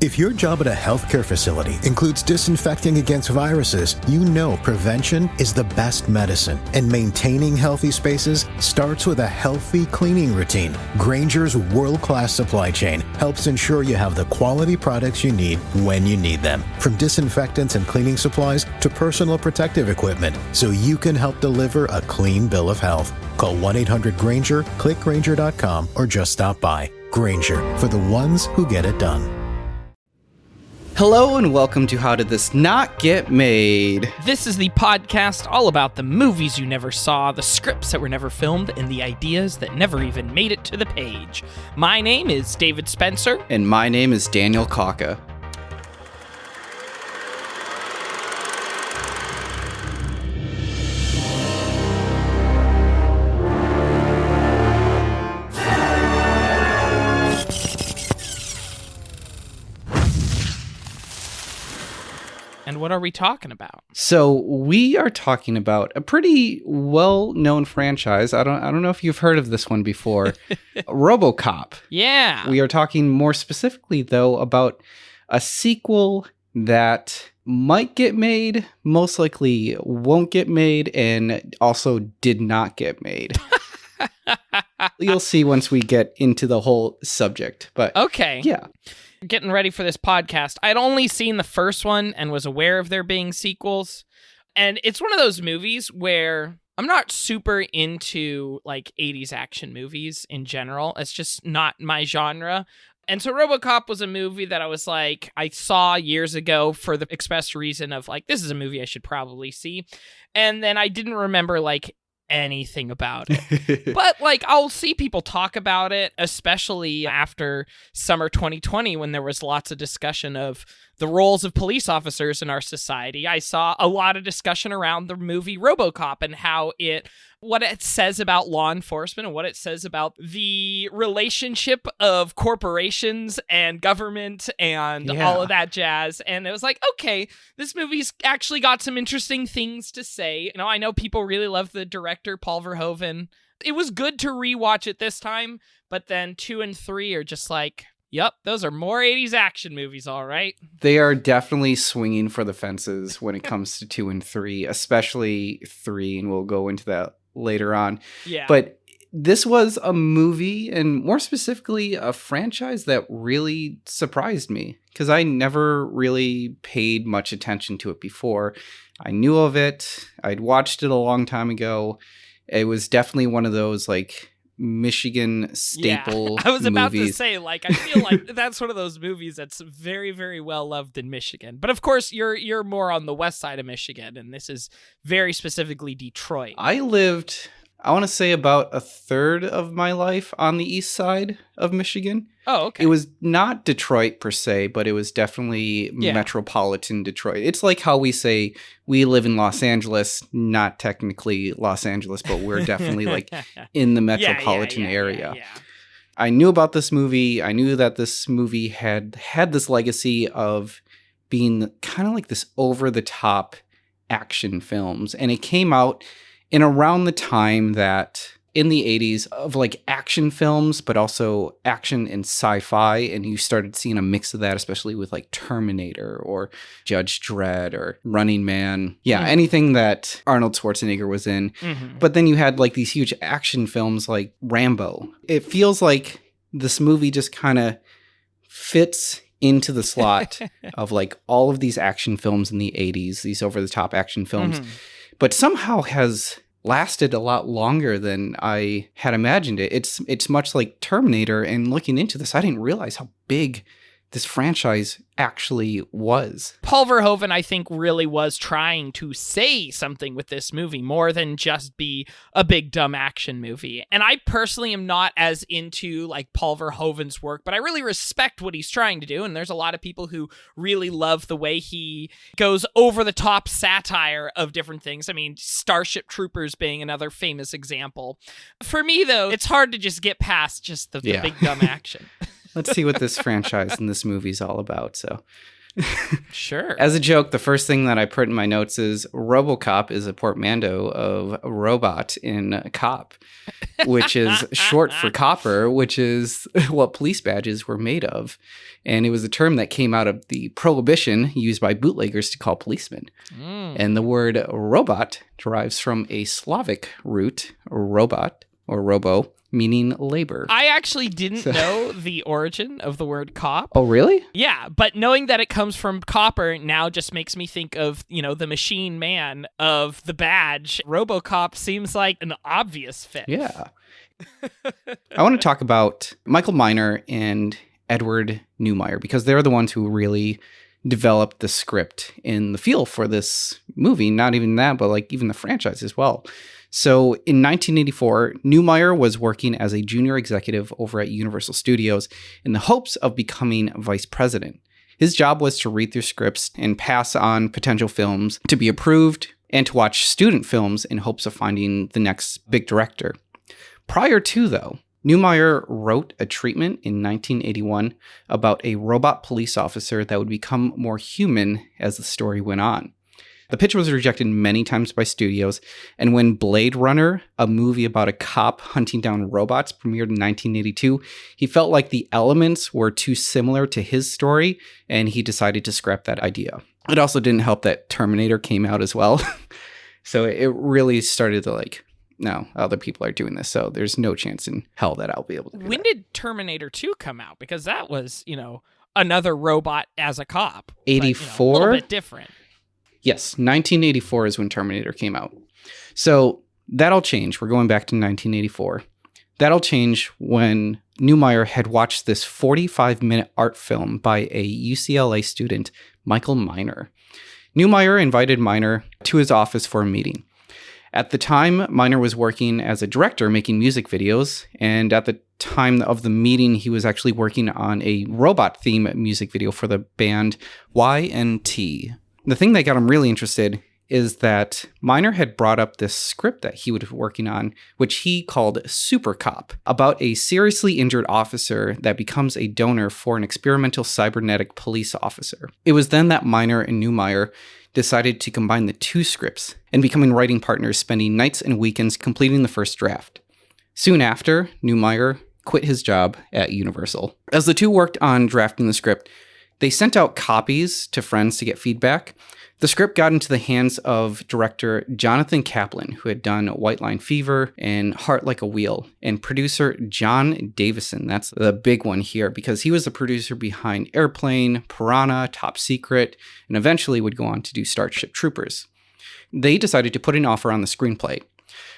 If your job at a healthcare facility includes disinfecting against viruses, you know prevention is the best medicine, and maintaining healthy spaces starts with a healthy cleaning routine. Grainger's world-class supply chain helps ensure you have the quality products you need when you need them, from disinfectants and cleaning supplies to personal protective equipment, so you can help deliver a clean bill of health. Call 1-800-GRAINGER, click Grainger.com, or just stop by. Grainger, for the ones who get it done. Hello and welcome to How Did This Not Get Made? This is the podcast all about the movies you never saw, the scripts that were never filmed, and the ideas that never even made it to the page. My name is David Spencer. And my name is Daniel Kaka. And what are we talking about? So we are talking about a pretty well-known franchise. I don't know if you've heard of this one before. RoboCop. Yeah. We are talking more specifically, though, about a sequel that might get made, most likely won't get made, and also did not get made. You'll see once we get into the whole subject. But okay. Yeah. Getting ready for this podcast, I'd only seen the first one and was aware of there being sequels. And it's one of those movies where I'm not super into like 80s action movies in general. It's just not my genre. And so RoboCop was a movie that I was like, I saw years ago for the express reason of like, this is a movie I should probably see. And then I didn't remember like anything about it. But like I'll see people talk about it, especially after summer 2020 when there was lots of discussion of the roles of police officers in our society. I saw a lot of discussion around the movie RoboCop and what it says about law enforcement and what it says about the relationship of corporations and government and all of that jazz. And it was like, okay, this movie's actually got some interesting things to say. You know, I know people really love the director, Paul Verhoeven. It was good to rewatch it this time, but then 2 and 3 are just like, yep, those are more 80s action movies, all right. They are definitely swinging for the fences when it comes to 2 and 3, especially 3, and we'll go into that later on. Yeah. But this was a movie, and more specifically, a franchise that really surprised me, because I never really paid much attention to it before. I knew of it. I'd watched it a long time ago. It was definitely one of those, like, Michigan staple I was about to movies. say, like, I feel like that's one of those movies that's very, very well loved in Michigan. But of course, you're more on the west side of Michigan, and this is very specifically Detroit. I lived, I want to say, about a third of my life on the east side of Michigan. Oh, okay. It was not Detroit per se, but it was definitely metropolitan Detroit. It's like how we say we live in Los Angeles, not technically Los Angeles, but we're definitely like in the metropolitan area. Yeah. I knew about this movie. I knew that this movie had this legacy of being kind of like this over-the-top action films. And it came out in around the time that in the 80s of like action films, but also action and sci-fi. And you started seeing a mix of that, especially with like Terminator or Judge Dredd or Running Man. Yeah, anything that Arnold Schwarzenegger was in. Mm-hmm. But then you had like these huge action films like Rambo. It feels like this movie just kind of fits into the slot of like all of these action films in the 80s, these over-the-top action films, but somehow has lasted a lot longer than I had imagined it. It's much like Terminator, and looking into this, I didn't realize how big this franchise actually was. Paul Verhoeven, I think, really was trying to say something with this movie more than just be a big dumb action movie. And I personally am not as into like Paul Verhoeven's work, but I really respect what he's trying to do. And there's a lot of people who really love the way he goes over the top satire of different things. I mean, Starship Troopers being another famous example. For me, though, it's hard to just get past just the big dumb action. Let's see what this franchise and this movie is all about. So Sure. As a joke, the first thing that I put in my notes is RoboCop is a portmanteau of robot in cop, which is short for copper, which is what police badges were made of. And it was a term that came out of the prohibition used by bootleggers to call policemen. And the word robot derives from a Slavic root, robot or robo, meaning labor. I actually didn't know the origin of the word cop. Oh, really? Yeah, but knowing that it comes from copper now just makes me think of, the machine man of the badge. RoboCop seems like an obvious fit. Yeah. I want to talk about Michael Miner and Edward Neumeier because they're the ones who really developed the script and the feel for this movie. Not even that, but like even the franchise as well. So in 1984, Neumeier was working as a junior executive over at Universal Studios in the hopes of becoming vice president. His job was to read through scripts and pass on potential films to be approved and to watch student films in hopes of finding the next big director. Prior to, though, Neumeier wrote a treatment in 1981 about a robot police officer that would become more human as the story went on. The pitch was rejected many times by studios, and when Blade Runner, a movie about a cop hunting down robots, premiered in 1982, he felt like the elements were too similar to his story, and he decided to scrap that idea. It also didn't help that Terminator came out as well. So it really started to no, other people are doing this, so there's no chance in hell that I'll be able to do When that. did Terminator 2 come out? Because that was, another robot as a cop. 84? But, a little bit different. Yes, 1984 is when Terminator came out. So that'll change. We're going back to 1984. That'll change when Neumeier had watched this 45-minute art film by a UCLA student, Michael Miner. Neumeier invited Miner to his office for a meeting. At the time, Miner was working as a director making music videos, and at the time of the meeting, he was actually working on a robot-themed music video for the band Y&T. The thing that got him really interested is that Miner had brought up this script that he was working on, which he called Super Cop, about a seriously injured officer that becomes a donor for an experimental cybernetic police officer. It was then that Miner and Neumeier decided to combine the two scripts and becoming writing partners, spending nights and weekends completing the first draft. Soon after, Neumeier quit his job at Universal. As the two worked on drafting the script, they sent out copies to friends to get feedback. The script got into the hands of director Jonathan Kaplan, who had done White Line Fever and Heart Like a Wheel, and producer John Davison. That's the big one here, because he was the producer behind Airplane, Piranha, Top Secret, and eventually would go on to do Starship Troopers. They decided to put an offer on the screenplay.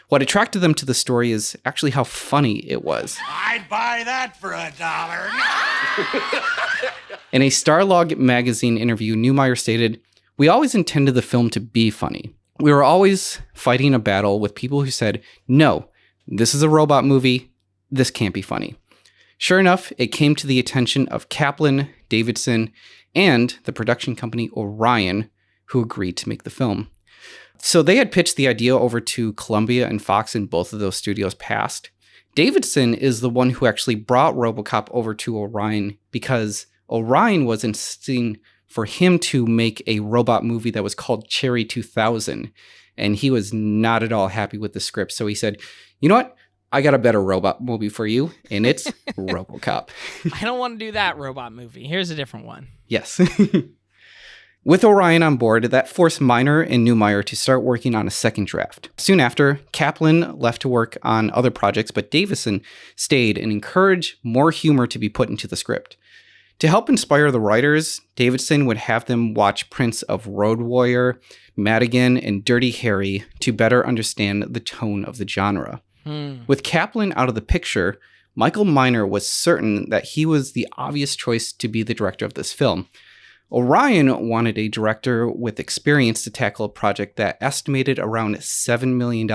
What attracted them to the story is actually how funny it was. I'd buy that for $1. In a Starlog magazine interview, Neumeier stated, "We always intended the film to be funny. We were always fighting a battle with people who said, no, this is a robot movie, this can't be funny." Sure enough, it came to the attention of Kaplan, Davidson, and the production company Orion, who agreed to make the film. So they had pitched the idea over to Columbia and Fox, and both of those studios passed. Davidson is the one who actually brought RoboCop over to Orion because Orion was insisting for him to make a robot movie that was called Cherry 2000, and he was not at all happy with the script. So he said, you know what? I got a better robot movie for you, and it's RoboCop. I don't want to do that robot movie. Here's a different one. Yes. With Orion on board, that forced Miner and Neumeier to start working on a second draft. Soon after, Kaplan left to work on other projects, but Davison stayed and encouraged more humor to be put into the script. To help inspire the writers, Davidson would have them watch prints of Road Warrior, Madigan, and Dirty Harry to better understand the tone of the genre. With Kaplan out of the picture, Michael Miner was certain that he was the obvious choice to be the director of this film. Orion wanted a director with experience to tackle a project that estimated around $7 million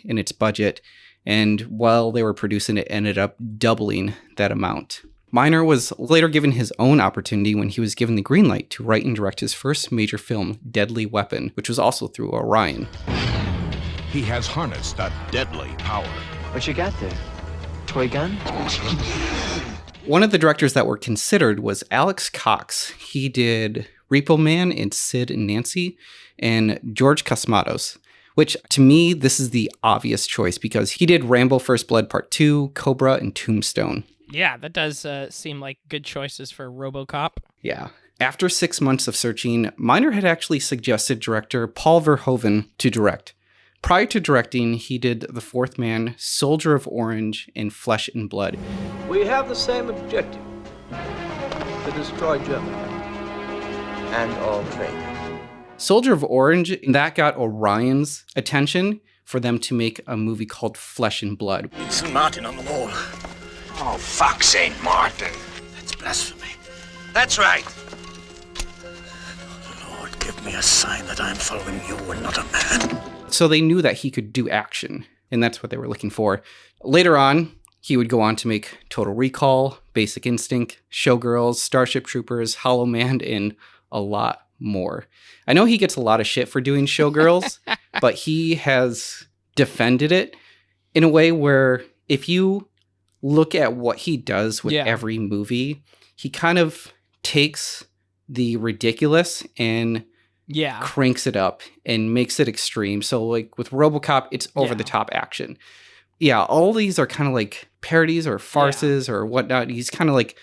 in its budget, and while they were producing it, ended up doubling that amount. Miner was later given his own opportunity when he was given the green light to write and direct his first major film, Deadly Weapon, which was also through Orion. He has harnessed a deadly power. What you got there? Toy gun? One of the directors that were considered was Alex Cox. He did Repo Man in Sid and Nancy, and George Cosmatos, which to me, this is the obvious choice because he did Rambo First Blood Part 2, Cobra, and Tombstone. Yeah, that does seem like good choices for RoboCop. Yeah. After 6 months of searching, Miner had actually suggested director Paul Verhoeven to direct. Prior to directing, he did The Fourth Man, Soldier of Orange, and Flesh and Blood. We have the same objective, to destroy Germany and all traitors. Soldier of Orange, that got Orion's attention for them to make a movie called Flesh and Blood. It's St. Martin on the wall. Oh, fuck St. Martin. That's blasphemy. That's right. Lord, give me a sign that I'm following you and not a man. So they knew that he could do action, and that's what they were looking for. Later on, he would go on to make Total Recall, Basic Instinct, Showgirls, Starship Troopers, Hollow Man, and a lot more. I know he gets a lot of shit for doing Showgirls, but he has defended it in a way where if you look at what he does with every movie, he kind of takes the ridiculous and cranks it up and makes it extreme. So like with RoboCop, it's over the top action. Yeah, all these are kind of like parodies or farces or whatnot. He's kind of like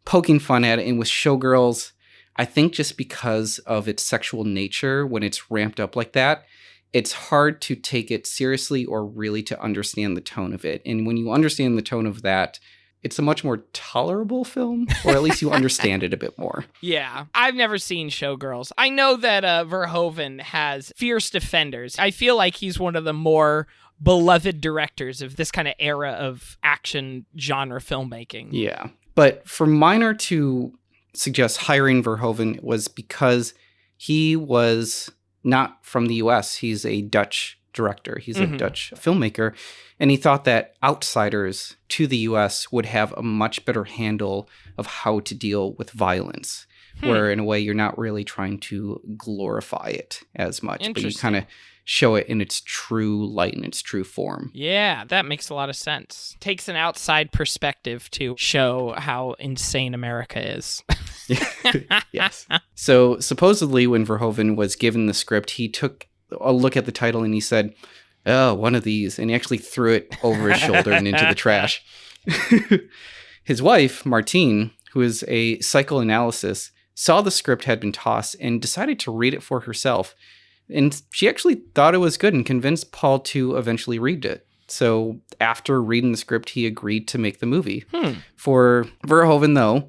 poking fun at it. And with Showgirls, I think just because of its sexual nature, when it's ramped up like that, it's hard to take it seriously or really to understand the tone of it. And when you understand the tone of that, it's a much more tolerable film, or at least you understand it a bit more. Yeah. I've never seen Showgirls. I know that Verhoeven has fierce defenders. I feel like he's one of the more beloved directors of this kind of era of action genre filmmaking. Yeah. But for Miner to suggest hiring Verhoeven was because he was not from the US. He's a Dutch director. He's a Dutch filmmaker. And he thought that outsiders to the US would have a much better handle of how to deal with violence, where in a way you're not really trying to glorify it as much, but you kind of show it in its true light and its true form. Yeah, that makes a lot of sense. Takes an outside perspective to show how insane America is. Yes. So supposedly when Verhoeven was given the script, he took a look at the title and he said, "Oh, one of these." And he actually threw it over his shoulder and into the trash. His wife, Martine, who is a psychoanalyst, saw the script had been tossed and decided to read it for herself. And she actually thought it was good and convinced Paul to eventually read it. So after reading the script, he agreed to make the movie. For Verhoeven, though,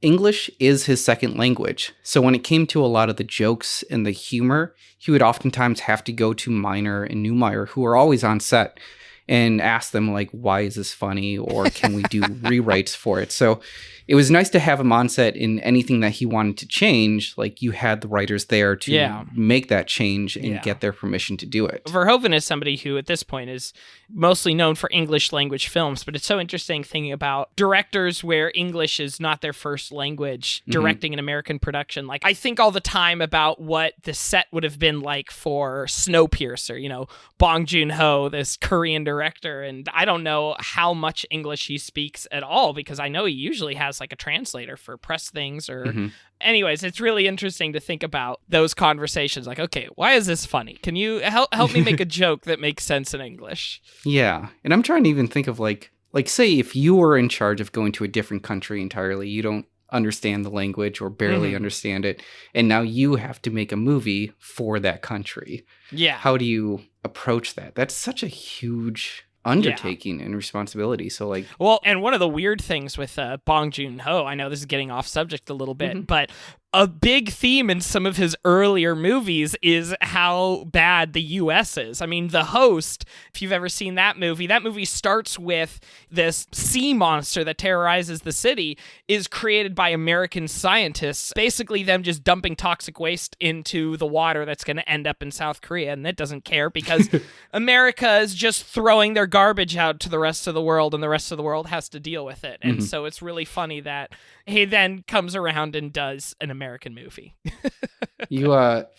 English is his second language. So when it came to a lot of the jokes and the humor, he would oftentimes have to go to Miner and Neumeier, who are always on set, and ask them, like, why is this funny? Or can we do rewrites for it? So it was nice to have him on set in anything that he wanted to change. Like, you had the writers there to make that change and get their permission to do it. Verhoeven is somebody who, at this point, is mostly known for English language films, but it's so interesting thinking about directors where English is not their first language directing an American production. Like, I think all the time about what the set would have been like for Snowpiercer, you know, Bong Joon-ho, this Korean director, and I don't know how much English he speaks at all, because I know he usually has like a translator for press things or anyways, it's really interesting to think about those conversations. Like, okay, why is this funny? Can you help me make a joke that makes sense in English? Yeah. And I'm trying to even think of like say if you were in charge of going to a different country entirely, you don't understand the language or barely understand it, and now you have to make a movie for that country. Yeah. How do you approach that? That's such a huge undertaking and responsibility. So like, well, and one of the weird things with Bong Joon-ho, I know this is getting off subject a little bit, but a big theme in some of his earlier movies is how bad the U.S. is. I mean, The Host, if you've ever seen that movie starts with this sea monster that terrorizes the city, is created by American scientists, basically them just dumping toxic waste into the water that's going to end up in South Korea, and it doesn't care because America is just throwing their garbage out to the rest of the world, and the rest of the world has to deal with it. And so it's really funny that he then comes around and does an American movie. You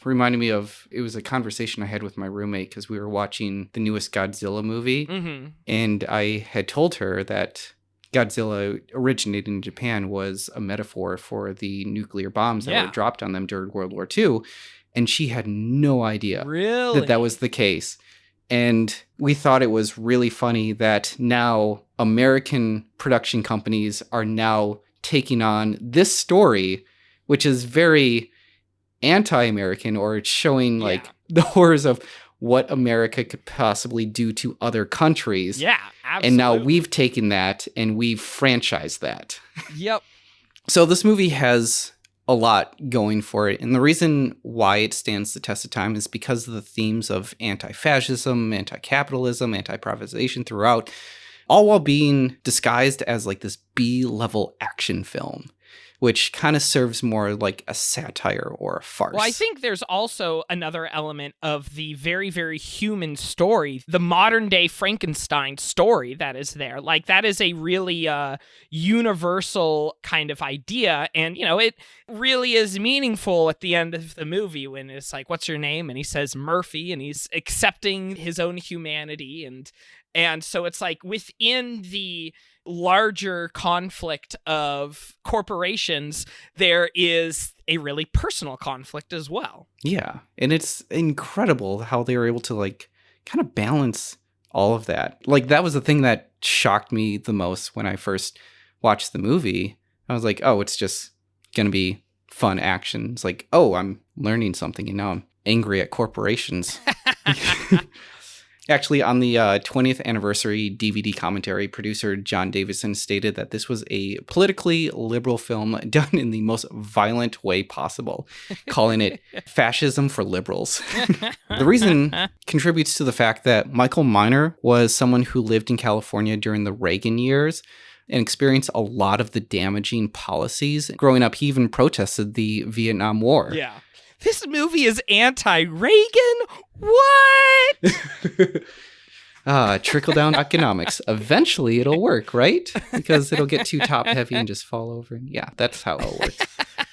reminded me of, it was a conversation I had with my roommate because we were watching the newest Godzilla movie, and I had told her that Godzilla originated in Japan was a metaphor for the nuclear bombs that were dropped on them during World War II. And she had no idea that was the case. And we thought it was really funny that now American production companies are now taking on this story, which is very anti-American, or it's showing like the horrors of what America could possibly do to other countries. Yeah, absolutely. And now we've taken that and we've franchised that. Yep. So this movie has a lot going for it. And the reason why it stands the test of time is because of the themes of anti-fascism, anti-capitalism, anti-privatization throughout, all while being disguised as like this B-level action film, which kind of serves more like a satire or a farce. Well, I think there's also another element of the very, very human story, the modern day Frankenstein story that is there. Like, that is a really universal kind of idea. And, you know, it really is meaningful at the end of the movie when it's like, what's your name? And he says Murphy, and he's accepting his own humanity. And so it's like within the larger conflict of corporations, there is a really personal conflict as well. Yeah. And it's incredible how they were able to like kind of balance all of that. Like, that was the thing that shocked me the most when I first watched the movie. I was like, oh, it's just going to be fun action. It's like, oh, I'm learning something, and now I'm angry at corporations. Actually, on the 20th anniversary DVD commentary, producer John Davison stated that this was a politically liberal film done in the most violent way possible, calling it fascism for liberals. The reason contributes to the fact that Michael Miner was someone who lived in California during the Reagan years and experienced a lot of the damaging policies. Growing up, he even protested the Vietnam War. Yeah. This movie is anti-Reagan? What? Trickle-down economics. Eventually, it'll work, right? Because it'll get too top-heavy and just fall over. Yeah, that's how it'll work.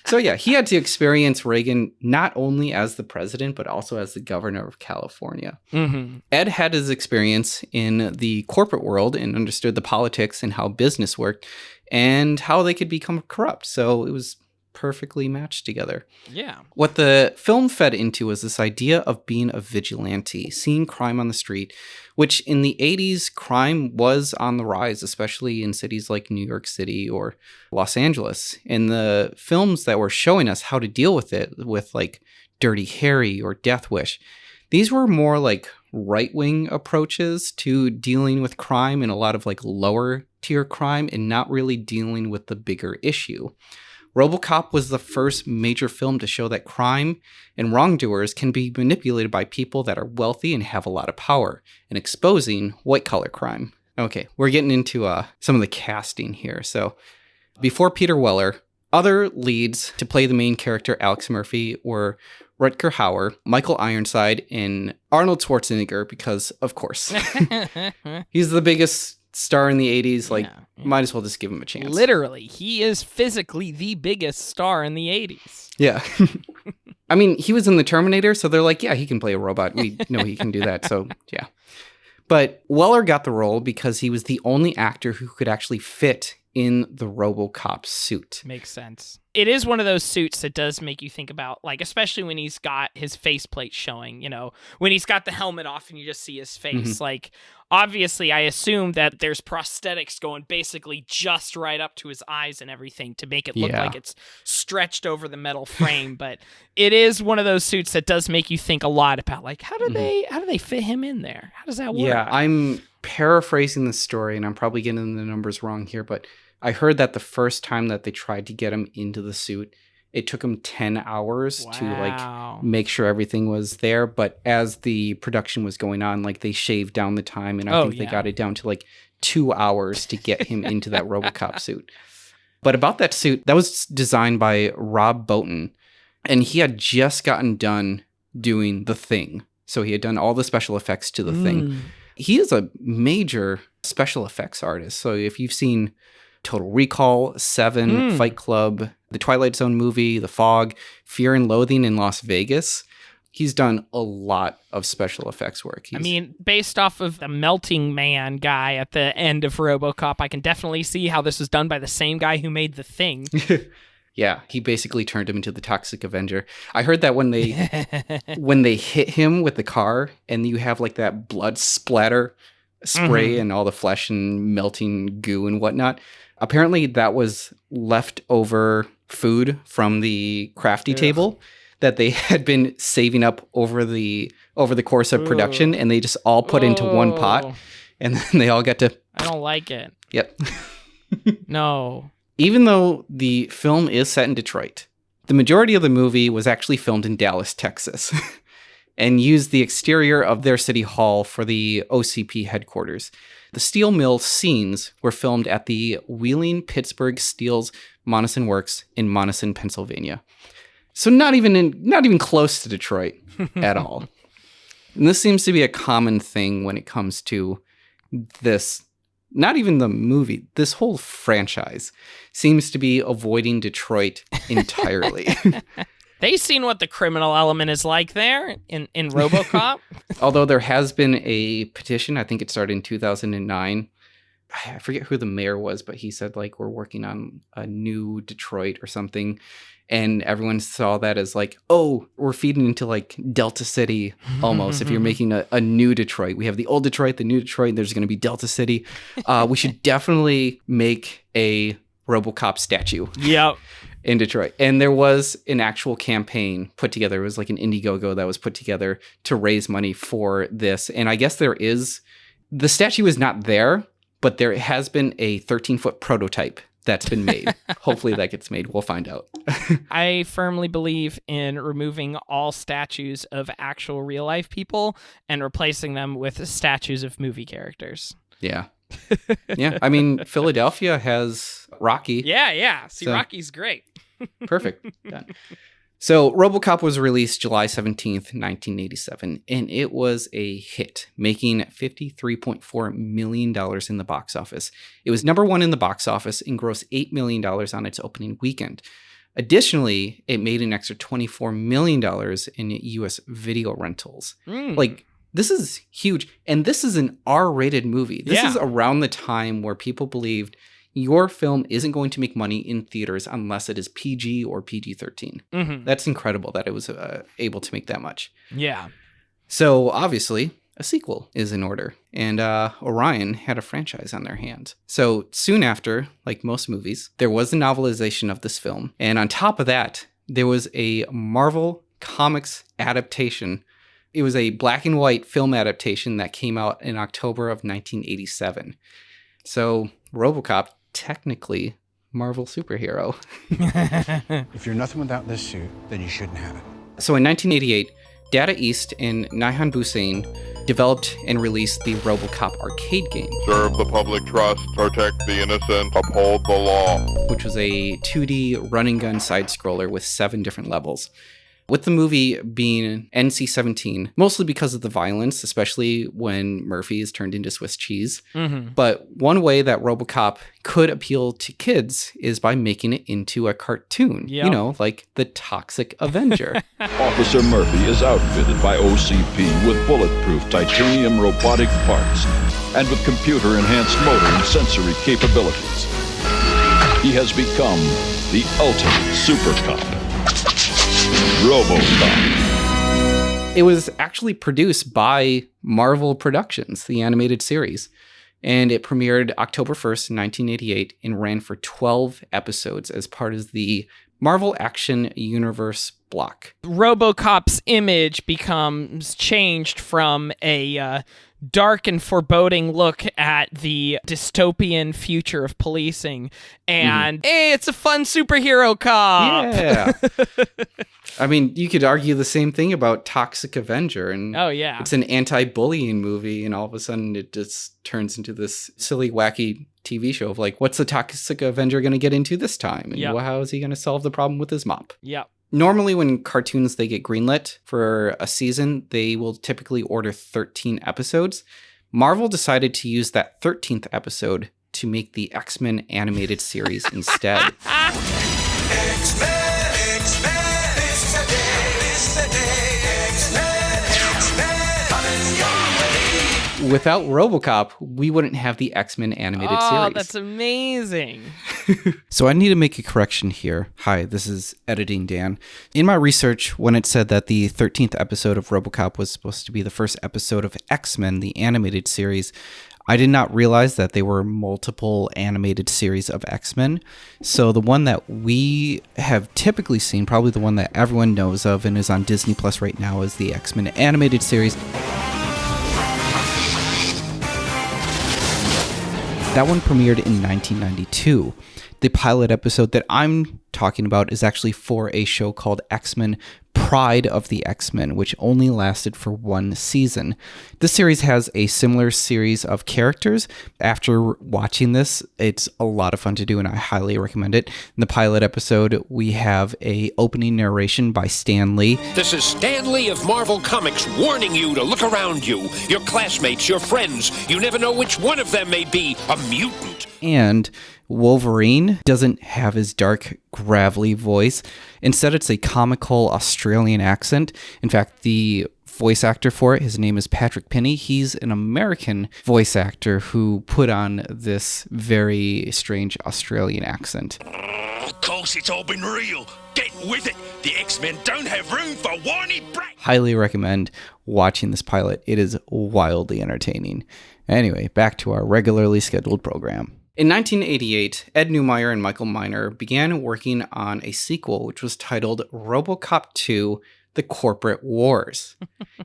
So yeah, he had to experience Reagan not only as the president, but also as the governor of California. Mm-hmm. Ed had his experience in the corporate world and understood the politics and how business worked and how they could become corrupt. So it was perfectly matched together. Yeah. What the film fed into was this idea of being a vigilante, seeing crime on the street, which in the 80s, crime was on the rise, especially in cities like New York City or Los Angeles. And the films that were showing us how to deal with it, with like Dirty Harry or Death Wish, these were more like right-wing approaches to dealing with crime and a lot of like lower tier crime and not really dealing with the bigger issue. RoboCop was the first major film to show that crime and wrongdoers can be manipulated by people that are wealthy and have a lot of power, and exposing white-collar crime. Okay, we're getting into some of the casting here. So before Peter Weller, other leads to play the main character, Alex Murphy, were Rutger Hauer, Michael Ironside, and Arnold Schwarzenegger, because, of course, he's the biggest star in the 80s. Like, might as well just give him a chance. Literally, he is physically the biggest star in the 80s. Yeah. I mean, he was in the Terminator, so they're like, yeah, he can play a robot. We know he can do that, so yeah. But Weller got the role because he was the only actor who could actually fit in the RoboCop suit. Makes sense. It is one of those suits that does make you think about, like, especially when he's got his faceplate showing, you know, when he's got the helmet off and you just see his face. Mm-hmm. Like, obviously, I assume that there's prosthetics going basically just right up to his eyes and everything to make it look like it's stretched over the metal frame. But it is one of those suits that does make you think a lot about, like, how do they fit him in there? How does that work? Yeah, I'm paraphrasing the story, and I'm probably getting the numbers wrong here, but I heard that the first time that they tried to get him into the suit, it took him 10 hours to like make sure everything was there. But as the production was going on, like they shaved down the time, and I think they got it down to like 2 hours to get him into that RoboCop suit. But about that suit, that was designed by Rob Bottin, and he had just gotten done doing The Thing. So he had done all the special effects to The Thing. He is a major special effects artist. So if you've seen Total Recall, Seven, Fight Club, the Twilight Zone movie, The Fog, Fear and Loathing in Las Vegas, He's done a lot of special effects work. I mean, based off of the melting man guy at the end of RoboCop, I can definitely see how this was done by the same guy who made The Thing. Yeah, he basically turned him into the Toxic Avenger. I heard that when they hit him with the car and you have like that blood splatter spray and all the flesh and melting goo and whatnot, apparently that was leftover food from the crafty table that they had been saving up over the course of production, and they just all put into one pot, and then they all got to... I don't like it. Yep. No. Even though the film is set in Detroit, the majority of the movie was actually filmed in Dallas, Texas, and used the exterior of their city hall for the OCP headquarters. The steel mill scenes were filmed at the Wheeling Pittsburgh Steel's Monessen Works in Monessen, Pennsylvania. So not even close to Detroit at all. And this seems to be a common thing when it comes to this. Not even the movie, this whole franchise seems to be avoiding Detroit entirely. They've seen what the criminal element is like there in RoboCop. Although there has been a petition, I think it started in 2009. I forget who the mayor was, but he said, like, we're working on a new Detroit or something. And everyone saw that as like, oh, we're feeding into like Delta City almost. If you're making a new Detroit, we have the old Detroit, the new Detroit, and there's going to be Delta City. We should definitely make a RoboCop statue. Yep. In Detroit. And there was an actual campaign put together. It was like an Indiegogo that was put together to raise money for this. And I guess the statue is not there, but there has been a 13-foot prototype that's been made. Hopefully that gets made. We'll find out. I firmly believe in removing all statues of actual real life people and replacing them with statues of movie characters. Yeah. Yeah. I mean, Philadelphia has Rocky. Yeah. See, so, Rocky's great. Perfect. Done. So RoboCop was released July 17th, 1987, and it was a hit, making $53.4 million in the box office. It was number one in the box office and grossed $8 million on its opening weekend. Additionally, it made an extra $24 million in U.S. video rentals. Like, this is huge. And this is an R-rated movie. This is around the time where people believed your film isn't going to make money in theaters unless it is PG or PG-13. Mm-hmm. That's incredible that it was able to make that much. Yeah. So obviously, a sequel is in order. And Orion had a franchise on their hands. So soon after, like most movies, there was a novelization of this film. And on top of that, there was a Marvel Comics adaptation. It was a black and white film adaptation that came out in October of 1987. So RoboCop, technically Marvel superhero. If you're nothing without this suit, then you shouldn't have it. So in 1988, Data East and Nihon Busain developed and released the RoboCop arcade game. Serve the public trust, protect the innocent, uphold the law. Which was a 2D run-and-gun side-scroller with 7 different levels. With the movie being NC-17, mostly because of the violence, especially when Murphy is turned into Swiss cheese. Mm-hmm. But one way that RoboCop could appeal to kids is by making it into a cartoon. Yep. You know, like the Toxic Avenger. Officer Murphy is outfitted by OCP with bulletproof titanium robotic parts and with computer-enhanced motor and sensory capabilities. He has become the ultimate super cop. RoboCop. It was actually produced by Marvel Productions, the animated series, and it premiered October 1st, 1988, and ran for 12 episodes as part of the Marvel Action Universe block. RoboCop's image becomes changed from a dark and foreboding look at the dystopian future of policing and hey, it's a fun superhero cop. Yeah. I mean, you could argue the same thing about Toxic Avenger, and it's an anti-bullying movie, and all of a sudden it just turns into this silly, wacky TV show of like, what's the Toxic Avenger going to get into this time? And how is he going to solve the problem with his mop? Yep. Normally when cartoons, they get greenlit for a season, they will typically order 13 episodes. Marvel decided to use that 13th episode to make the X-Men animated series instead. X-Men, it's the day, without RoboCop, we wouldn't have the X-Men animated series. Oh, that's amazing. So I need to make a correction here. Hi, this is Editing Dan. In my research, when it said that the 13th episode of RoboCop was supposed to be the first episode of X-Men, the animated series, I did not realize that there were multiple animated series of X-Men. So the one that we have typically seen, probably the one that everyone knows of and is on Disney Plus right now, is the X-Men animated series. That one premiered in 1992. The pilot episode that I'm talking about is actually for a show called X-Men Pryde of the X-Men, which only lasted for one season. This series has a similar series of characters. After watching this, it's a lot of fun to do, and I highly recommend it. In the pilot episode, we have a opening narration by Stan Lee. This is Stan Lee of Marvel Comics warning you to look around you. Your classmates, your friends, you never know which one of them may be a mutant. And Wolverine doesn't have his dark, gravelly voice. Instead, it's a comical Australian accent. In fact, the voice actor for it, his name is Patrick Penny. He's an American voice actor who put on this very strange Australian accent. Of course, it's all been real. Get with it. The X-Men don't have room for whiny brats. Highly recommend watching this pilot. It is wildly entertaining. Anyway, back to our regularly scheduled program. In 1988, Ed Neumeyer and Michael Miner began working on a sequel which was titled RoboCop II: The Corporate Wars.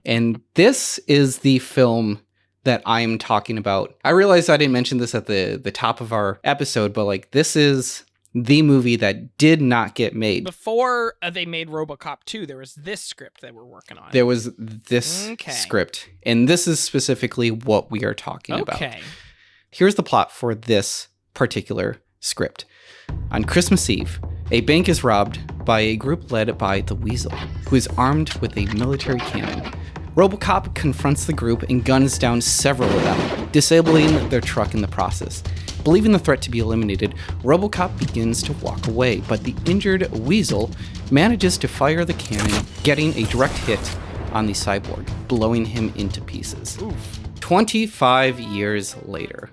And this is the film that I'm talking about. I realized I didn't mention this at the top of our episode, but like this is the movie that did not get made. Before they made RoboCop 2, there was this script that we're working on. There was this script, and this is specifically what we are talking about. Here's the plot for this particular script. On Christmas Eve, a bank is robbed by a group led by the Weasel, who is armed with a military cannon. RoboCop confronts the group and guns down several of them, disabling their truck in the process. Believing the threat to be eliminated, RoboCop begins to walk away, but the injured Weasel manages to fire the cannon, getting a direct hit on the cyborg, blowing him into pieces. 25 years later,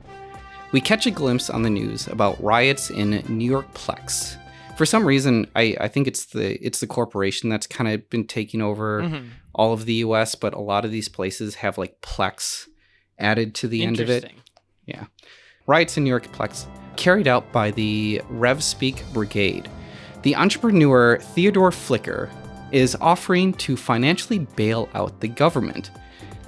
we catch a glimpse on the news about riots in New York Plex. For some reason, I think it's the corporation that's kind of been taking over all of the U.S., but a lot of these places have like Plex added to the end of it. Yeah. Riots in New York Plex, carried out by the RevSpeak Brigade. The entrepreneur Theodore Flicker is offering to financially bail out the government.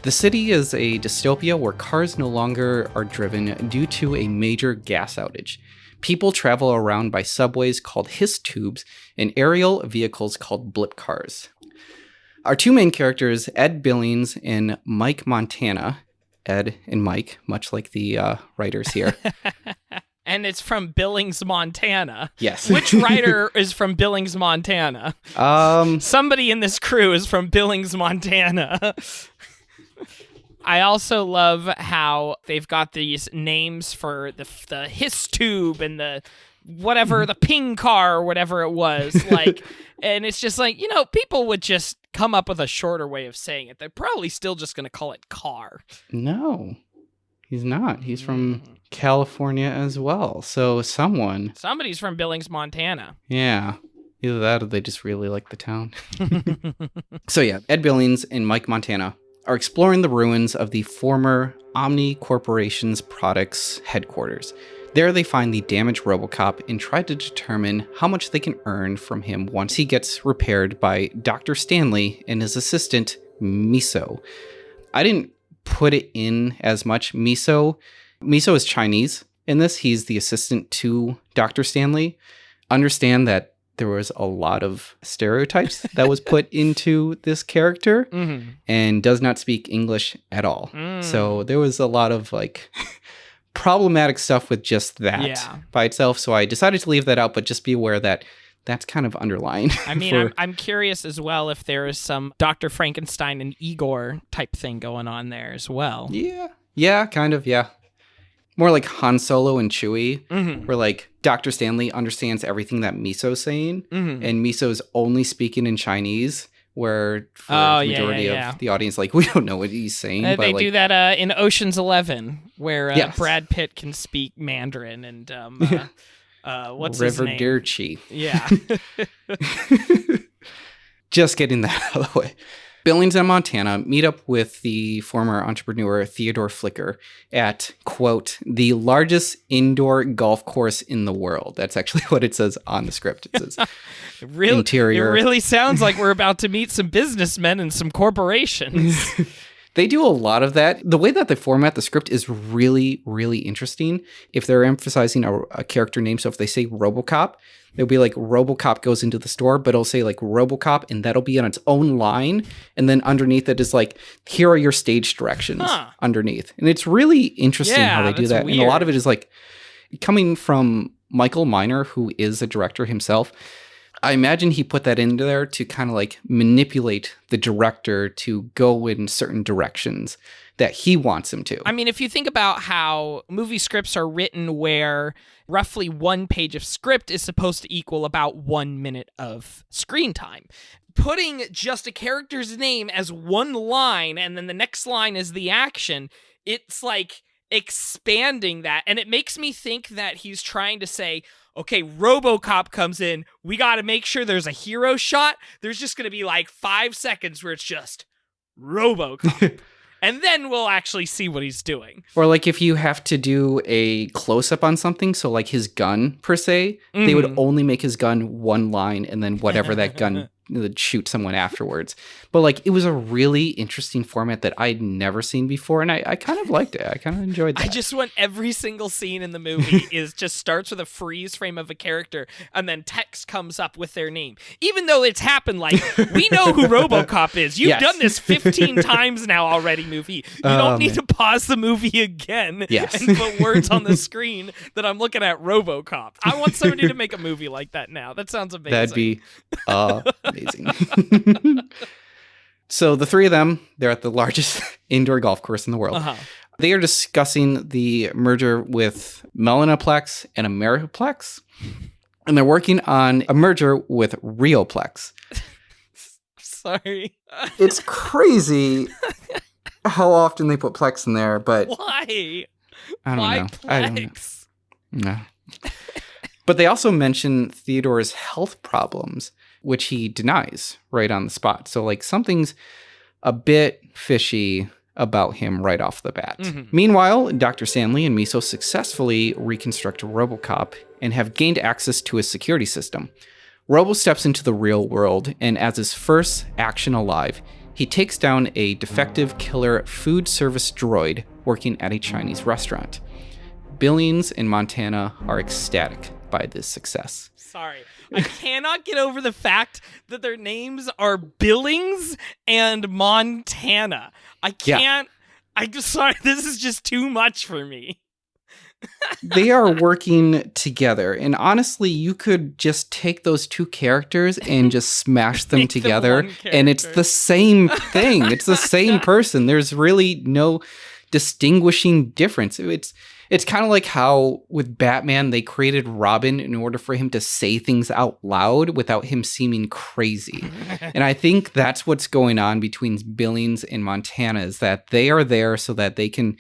The city is a dystopia where cars no longer are driven due to a major gas outage. People travel around by subways called hiss tubes and aerial vehicles called blip cars. Our two main characters, Ed Billings and Mike Montana, Ed and Mike, much like the writers here. And it's from Billings, Montana. Yes. Which writer is from Billings, Montana? Somebody in this crew is from Billings, Montana. I also love how they've got these names for the hiss tube and the whatever, the ping car or whatever it was. Like, and it's just like, you know, people would just come up with a shorter way of saying it. They're probably still just going to call it car. No, he's not. He's from California as well. So somebody's from Billings, Montana. Yeah. Either that or they just really like the town. So yeah, Ed Billings and Mike Montana are exploring the ruins of the former Omni Corporation's products headquarters. There they find the damaged RoboCop and try to determine how much they can earn from him once he gets repaired by Dr. Stanley and his assistant, Miso. I didn't put it in as much. Miso is Chinese in this. He's the assistant to Dr. Stanley. Understand that there was a lot of stereotypes that was put into this character and does not speak English at all. So there was a lot of like problematic stuff with just that by itself. So I decided to leave that out, but just be aware that that's kind of underlying. I mean, I'm curious as well if there is some Dr. Frankenstein and Igor type thing going on there as well. Yeah, kind of, yeah. More like Han Solo and Chewie, where like Dr. Stanley understands everything that Miso's saying, and Miso's only speaking in Chinese, where for the majority of the audience, like, we don't know what he's saying. But they like, do that in Ocean's 11, where Brad Pitt can speak Mandarin and what's his name? Riverdirchi. Yeah. Just getting that out of the way. Billings and Montana meet up with the former entrepreneur Theodore Flicker at, quote, the largest indoor golf course in the world. That's actually what it says on the script. It says interior. It really sounds like we're about to meet some businessmen and some corporations. They do a lot of that. The way that they format the script is really, really interesting. If they're emphasizing a character name, so if they say RoboCop, it'll be like RoboCop goes into the store, but it'll say like RoboCop, and that'll be on its own line. And then underneath it is like, here are your stage directions underneath. And it's really interesting how they do that. Weird. And a lot of it is like coming from Michael Miner, who is a director himself. I imagine he put that into there to kind of like manipulate the director to go in certain directions that he wants him to. I mean, if you think about how movie scripts are written where roughly 1 page of script is supposed to equal about 1 minute of screen time, putting just a character's name as one line and then the next line is the action, it's like expanding that. And it makes me think that he's trying to say, okay, RoboCop comes in, we got to make sure there's a hero shot. There's just going to be like 5 seconds where it's just RoboCop. And then we'll actually see what he's doing. Or like if you have to do a close-up on something, so like his gun per se, they would only make his gun one line and then whatever that gun would shoot someone afterwards. But like it was a really interesting format that I'd never seen before, and I kind of liked it. I kind of enjoyed that. I just want every single scene in the movie is just starts with a freeze frame of a character and then text comes up with their name. Even though it's happened, like, we know who RoboCop is. You've done this 15 times now already, movie. You don't need to pause the movie again and put words on the screen that I'm looking at RoboCop. I want somebody to make a movie like that now. That sounds amazing. That'd be amazing. So the three of them, they're at the largest indoor golf course in the world. They are discussing the merger with Melanoplex and Ameriplex, and they're working on a merger with Rioplex. Sorry. It's crazy how often they put Plex in there, but why? I don't know. Plex? I don't know. No. But they also mention Theodore's health problems, which he denies right on the spot. So like something's a bit fishy about him right off the bat. Meanwhile, Dr. Stanley and Miso successfully reconstruct RoboCop and have gained access to his security system. Robo steps into the real world, and as his first action alive, he takes down a defective killer food service droid working at a Chinese restaurant. Billings and Montana are ecstatic by this success. Sorry. I cannot get over the fact that their names are Billings and Montana. I can't. I'm just sorry. This is just too much for me. They are working together. And honestly, you could just take those two characters and just smash them together. And it's the same thing. It's the same person. There's really no distinguishing difference. It's kind of like how with Batman, they created Robin in order for him to say things out loud without him seeming crazy. And I think that's what's going on between Billings and Montana, is that they are there so that they can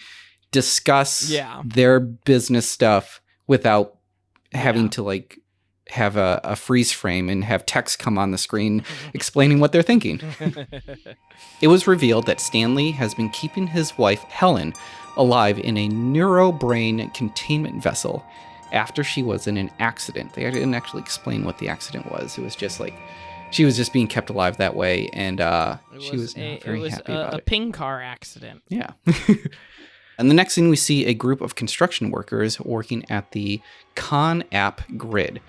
discuss their business stuff without having to like have a freeze frame and have text come on the screen explaining what they're thinking. It was revealed that Stanley has been keeping his wife, Helen, alive in a neurobrain containment vessel after she was in an accident. They didn't actually explain what the accident was. It was just like she was just being kept alive that way, and she was not very happy about it. A ping car accident. Yeah. And the next thing we see a group of construction workers working at the Con App grid.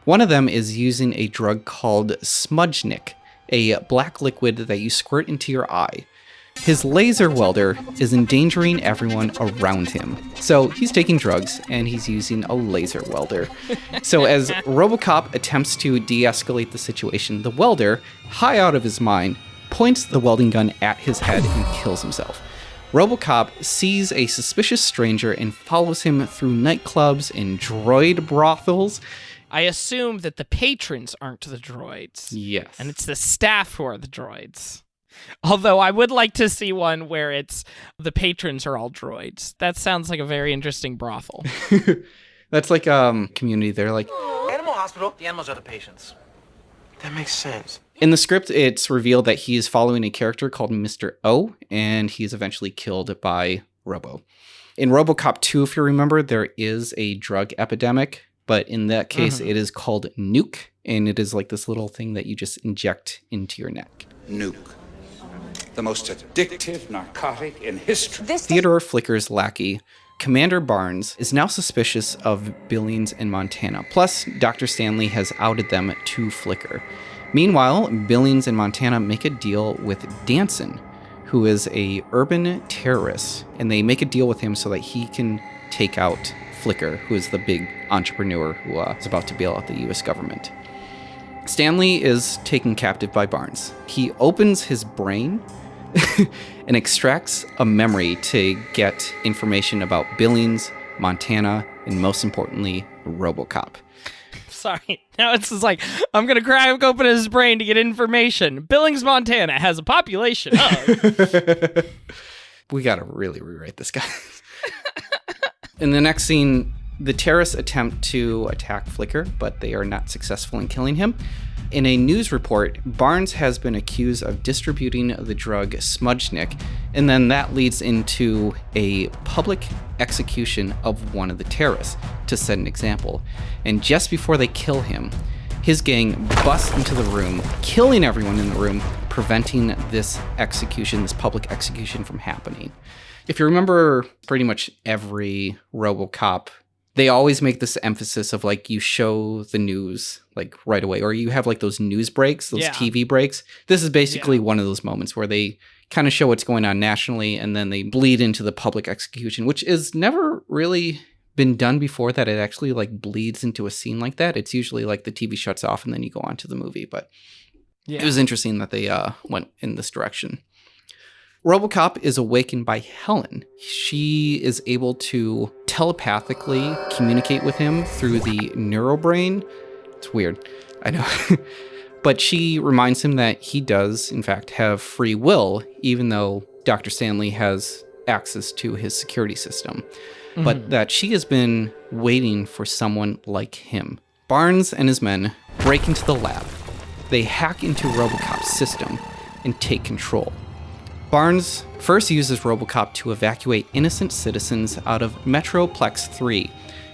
One of them is using a drug called Smudgenick, a black liquid that you squirt into your eye. His laser welder is endangering everyone around him. So he's taking drugs and he's using a laser welder. So as RoboCop attempts to de-escalate the situation, the welder, high out of his mind, points the welding gun at his head and kills himself. RoboCop sees a suspicious stranger and follows him through nightclubs and droid brothels. I assume that the patrons aren't the droids. Yes. And it's the staff who are the droids. Although I would like to see one where it's the patrons are all droids. That sounds like a very interesting brothel. That's like Community. They're like, Animal hospital, the animals are the patients. That makes sense. in the script, it's revealed that he is following a character called Mr. O, and he is eventually killed by Robo. In RoboCop 2, if you remember, there is a drug epidemic, but in that case, it is called Nuke, and it is like this little thing that you just inject into your neck. Nuke. The most addictive narcotic in history. Theodore Flicker's lackey, Commander Barnes, is now suspicious of Billings and Montana. Plus, Dr. Stanley has outed them to Flicker. Meanwhile, Billings and Montana make a deal with Danson, who is a urban terrorist, and they make a deal with him so that he can take out Flicker, who is the big entrepreneur who is about to bail out the U.S. government. Stanley is taken captive by Barnes. He opens his brain and extracts a memory to get information about Billings, Montana, and most importantly, RoboCop. Sorry. Now it's just like, I'm going to crack open his brain to get information. Billings, Montana has a population of... We got to really rewrite this guy. In the next scene, the terrorists attempt to attack Flicker, but they are not successful in killing him. In a news report, Barnes has been accused of distributing the drug Smudgnik, and then that leads into a public execution of one of the terrorists to set an example. And just before they kill him, his gang busts into the room, killing everyone in the room, preventing this execution, this public execution from happening. If you remember pretty much every RoboCop, they always make this emphasis of like you show the news like right away, or you have like those news breaks, those TV breaks. This is basically one of those moments where they kind of show what's going on nationally and then they bleed into the public execution, which is never really been done before, that it actually like bleeds into a scene like that. It's usually like the TV shuts off and then you go on to the movie, but it was interesting that they went in this direction. RoboCop is awakened by Helen. She is able to telepathically communicate with him through the neurobrain. It's weird, I know. But she reminds him that he does, in fact, have free will, even though Dr. Stanley has access to his security system. But that she has been waiting for someone like him. Barnes and his men break into the lab. They hack into RoboCop's system and take control. Barnes first uses RoboCop to evacuate innocent citizens out of Metroplex 3,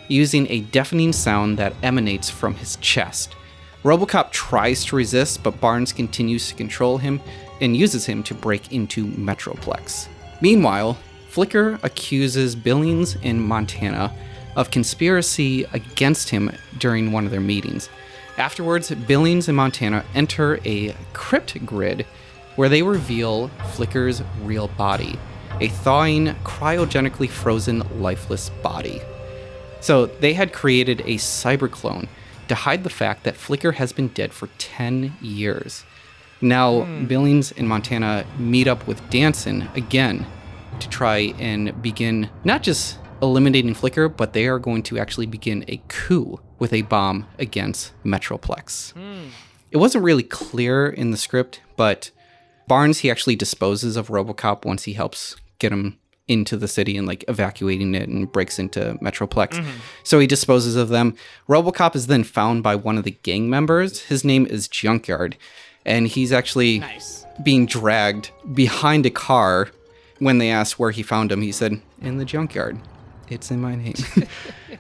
using a deafening sound that emanates from his chest. RoboCop tries to resist, but Barnes continues to control him and uses him to break into Metroplex. Meanwhile, Flicker accuses Billings and Montana of conspiracy against him during one of their meetings. Afterwards, Billings and Montana enter a crypt grid where they reveal Flicker's real body, a thawing, cryogenically frozen, lifeless body. So they had created a cyberclone to hide the fact that Flicker has been dead for 10 years. Now, Billings and Montana meet up with Danson again to try and begin not just eliminating Flicker, but they are going to actually begin a coup with a bomb against Metroplex. It wasn't really clear in the script, but Barnes, he actually disposes of RoboCop once he helps get him into the city and like evacuating it and breaks into Metroplex. So he disposes of them. RoboCop is then found by one of the gang members. His name is Junkyard, and he's actually being dragged behind a car. When they asked where he found him, he said, "In the junkyard. It's in my name."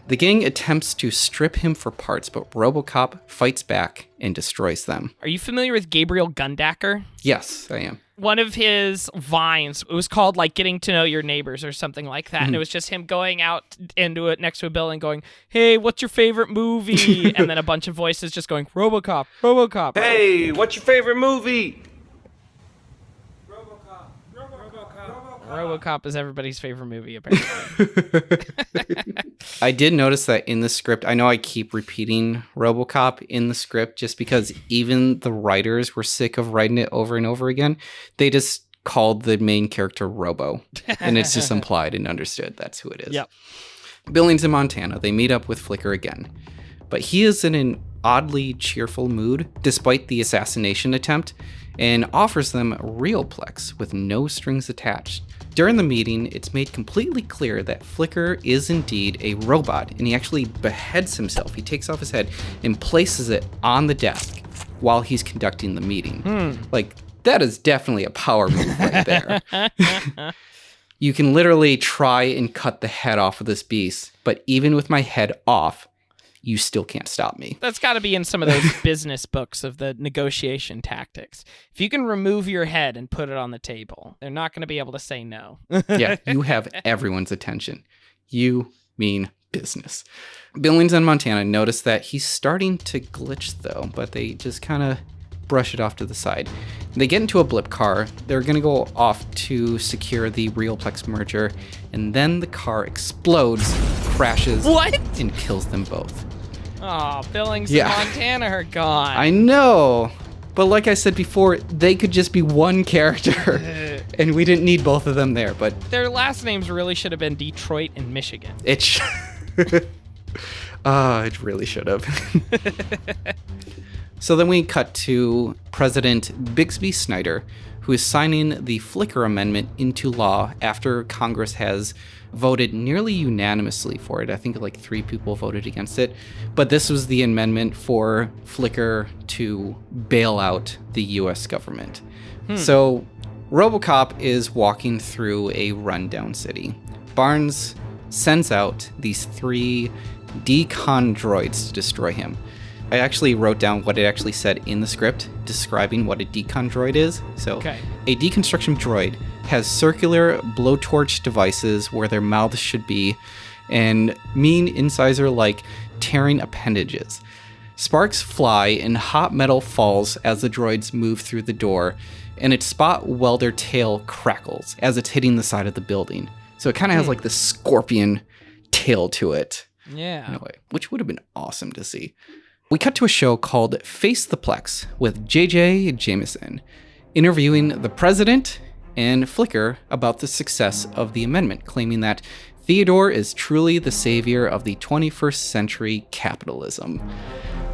The gang attempts to strip him for parts, but RoboCop fights back and destroys them. Are you familiar with Gabriel Gundacker? Yes, I am. One of his vines, it was called like Getting to Know Your Neighbors or something like that. And it was just him going out into it next to a building going, "Hey, what's your favorite movie?" And then a bunch of voices just going, "RoboCop, RoboCop." Hey, what's your favorite movie? RoboCop is everybody's favorite movie, apparently. I did notice that in the script, I know I keep repeating RoboCop in the script just because even the writers were sick of writing it over and over again. They just called the main character Robo, and it's just implied and understood that's who it is. Yep. Billings and Montana, they meet up with Flicker again. But he is in an oddly cheerful mood despite the assassination attempt and offers them RealPlex with no strings attached. During the meeting, it's made completely clear that Flicker is indeed a robot, and he actually beheads himself. He takes off his head and places it on the desk while he's conducting the meeting. Like, that is definitely a power move right there. You can literally try and cut the head off of this beast, but even with my head off, you still can't stop me. That's got to be in some of those business books of the negotiation tactics. If you can remove your head and put it on the table, they're not going to be able to say no. Yeah, you have everyone's attention. You mean business. Billings and Montana notice that he's starting to glitch, though, but they just kind of brush it off to the side. They get into a blip car. They're going to go off to secure the RealPlex merger, and then the car explodes, crashes, and kills them both. Oh, Billings and Montana are gone. I know, but like I said before, they could just be one character, and we didn't need both of them there, but... Their last names really should have been Detroit and Michigan. It really should have. So then we cut to President Bixby Snyder, who is signing the Flicker Amendment into law after Congress has voted nearly unanimously for it. I think like 3 people voted against it. But this was the amendment for Flicker to bail out the US government. So RoboCop is walking through a rundown city. Barnes sends out these 3 decon droids to destroy him. I actually wrote down what it actually said in the script describing what a decon droid is. So a deconstruction droid has circular blowtorch devices where their mouths should be and mean incisor-like tearing appendages. Sparks fly and hot metal falls as the droids move through the door, and its spot welder tail crackles as it's hitting the side of the building. So it kind of has like the scorpion tail to it. Yeah. In a way, which would have been awesome to see. We cut to a show called Face the Plex with J.J. Jameson, interviewing the president and Flicker about the success of the amendment, claiming that Theodore is truly the savior of the 21st century capitalism.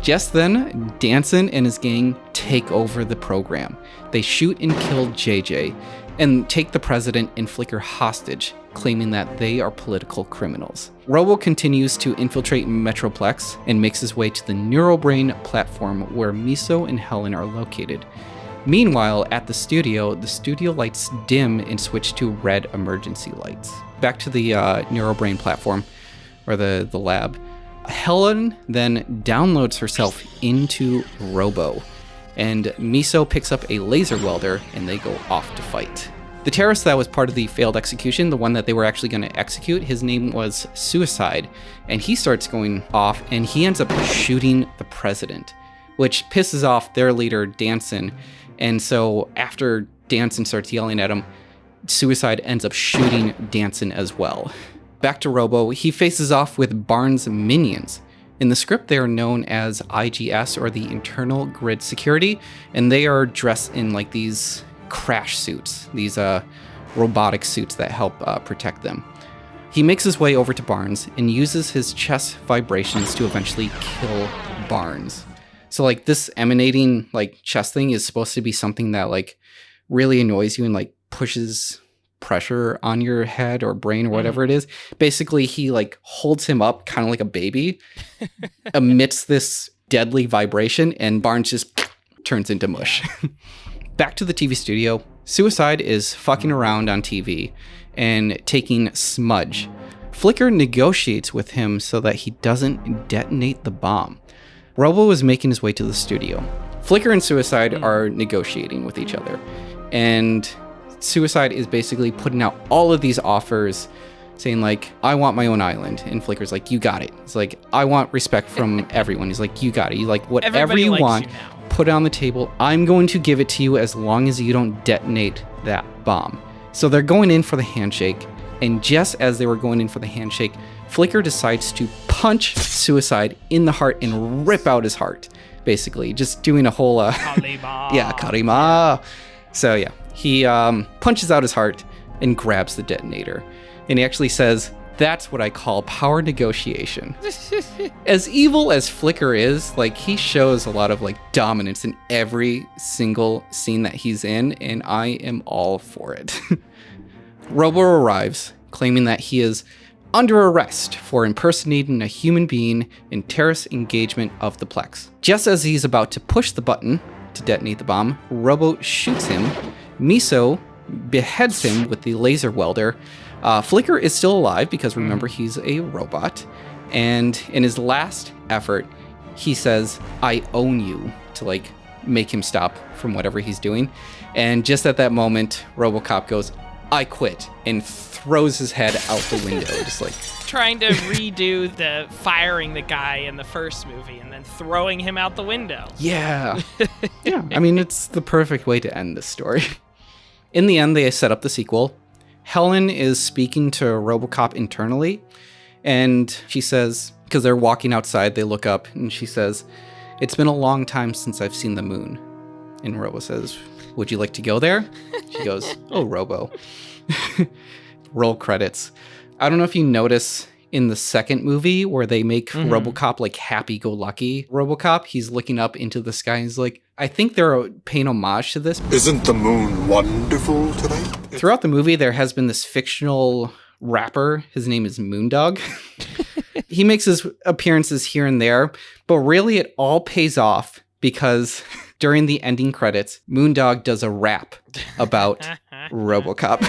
Just then, Danson and his gang take over the program. They shoot and kill JJ and take the president and Flicker hostage, claiming that they are political criminals. Robo continues to infiltrate Metroplex and makes his way to the Neurobrain platform where Miso and Helen are located. Meanwhile, at the studio lights dim and switch to red emergency lights. Back to the Neurobrain platform, or the lab. Helen then downloads herself into Robo, and Miso picks up a laser welder and they go off to fight. The terrorist that was part of the failed execution, the one that they were actually going to execute, his name was Suicide, and he starts going off and he ends up shooting the president, which pisses off their leader, Danson. And so after Danson starts yelling at him, Suicide ends up shooting Danson as well. Back to Robo, he faces off with Barnes' minions. In the script, they are known as IGS, or the Internal Grid Security, and they are dressed in like these crash suits, these robotic suits that help protect them. He makes his way over to Barnes and uses his chest vibrations to eventually kill Barnes. So like this emanating like chest thing is supposed to be something that like really annoys you and like pushes pressure on your head or brain or whatever it is. Basically, he like holds him up kind of like a baby, emits this deadly vibration, and Barnes just turns into mush. Back to the TV studio, Suicide is fucking around on TV and taking smudge. Flicker negotiates with him so that he doesn't detonate the bomb. Robo is making his way to the studio. Flicker and Suicide are negotiating with each other, and Suicide is basically putting out all of these offers saying like, I want my own island. And Flicker's like, you got it. It's like, I want respect from everyone. He's like, you got it. You like whatever Everybody you likes want, you now. Put it on the table. I'm going to give it to you as long as you don't detonate that bomb. So they're going in for the handshake. And just as they were going in for the handshake, Flicker decides to punch Suicide in the heart and rip out his heart. Basically, just doing a whole, Kalima. Yeah, Kalima. So yeah, he punches out his heart and grabs the detonator. And he actually says, That's what I call power negotiation. As evil as Flicker is, like, he shows a lot of like dominance in every single scene that he's in, and I am all for it. Robo arrives, claiming that he is under arrest for impersonating a human being in terrorist engagement of the Plex. Just as he's about to push the button to detonate the bomb, Robo shoots him. Miso beheads him with the laser welder. Flicker is still alive because remember, he's a robot. And in his last effort, he says, "I own you," to like make him stop from whatever he's doing. And just at that moment, RoboCop goes, "I quit," and throws his head out the window, just like trying to redo the firing the guy in the first movie and then throwing him out the window. Yeah. Yeah. I mean, it's the perfect way to end this story. In the end, they set up the sequel. Helen is speaking to RoboCop internally, and she says, because they're walking outside, they look up, and she says, "It's been a long time since I've seen the moon." And Robo says, "Would you like to go there?" She goes, "Oh, Robo." Roll credits. I don't know if you notice in the second movie where they make RoboCop like happy-go-lucky RoboCop, he's looking up into the sky and he's like, I think they're paying homage to this. Isn't the moon wonderful tonight? Throughout the movie, there has been this fictional rapper. His name is Moondog. He makes his appearances here and there, but really it all pays off because during the ending credits, Moondog does a rap about RoboCop.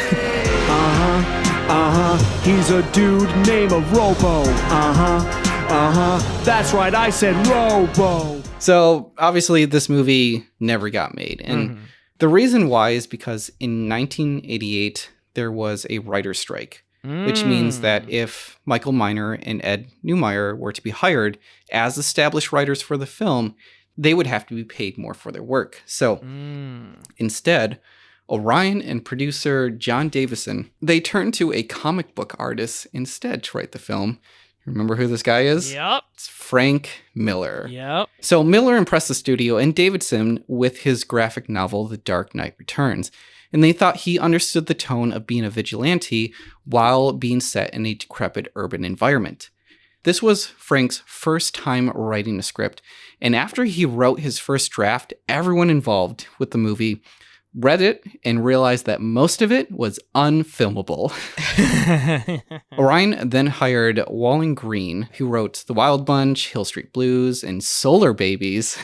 He's a dude named Robo. That's right, I said Robo. So obviously this movie never got made. And the reason why is because in 1988, there was a writer's strike, which means that if Michael Miner and Ed Neumeyer were to be hired as established writers for the film, they would have to be paid more for their work. So instead, Orion and producer John Davison, they turned to a comic book artist instead to write the film. Remember who this guy is? Yep. It's Frank Miller. Yep. So Miller impressed the studio and Davidson with his graphic novel, The Dark Knight Returns, and they thought he understood the tone of being a vigilante while being set in a decrepit urban environment. This was Frank's first time writing a script, and after he wrote his first draft, everyone involved with the movie read it and realized that most of it was unfilmable. Orion then hired Wallen Green, who wrote The Wild Bunch, Hill Street Blues, and Solar Babies,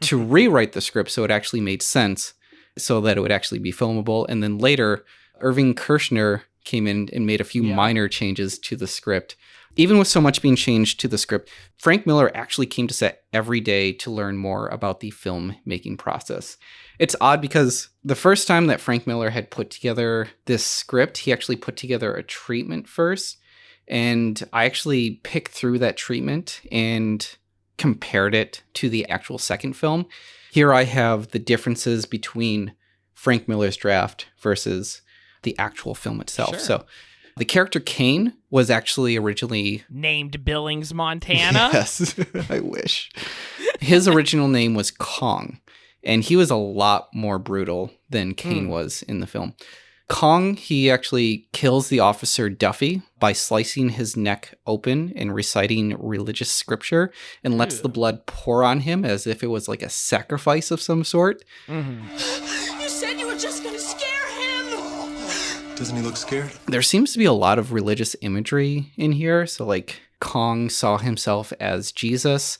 to rewrite the script so it actually made sense, so that it would actually be filmable. And then later, Irving Kershner came in and made a few minor changes to the script. Even with so much being changed to the script, Frank Miller actually came to set every day to learn more about the filmmaking process. It's odd because the first time that Frank Miller had put together this script, he actually put together a treatment first. And I actually picked through that treatment and compared it to the actual second film. Here I have the differences between Frank Miller's draft versus the actual film itself. Sure. So the character Kane was actually originally named Billings, Montana. Yes, I wish. His original name was Kong, and he was a lot more brutal than Kane was in the film. Kong, he actually kills the officer Duffy by slicing his neck open and reciting religious scripture and lets the blood pour on him as if it was like a sacrifice of some sort. You said you were just going to scare him. Doesn't he look scared? There seems to be a lot of religious imagery in here. So like Kong saw himself as Jesus.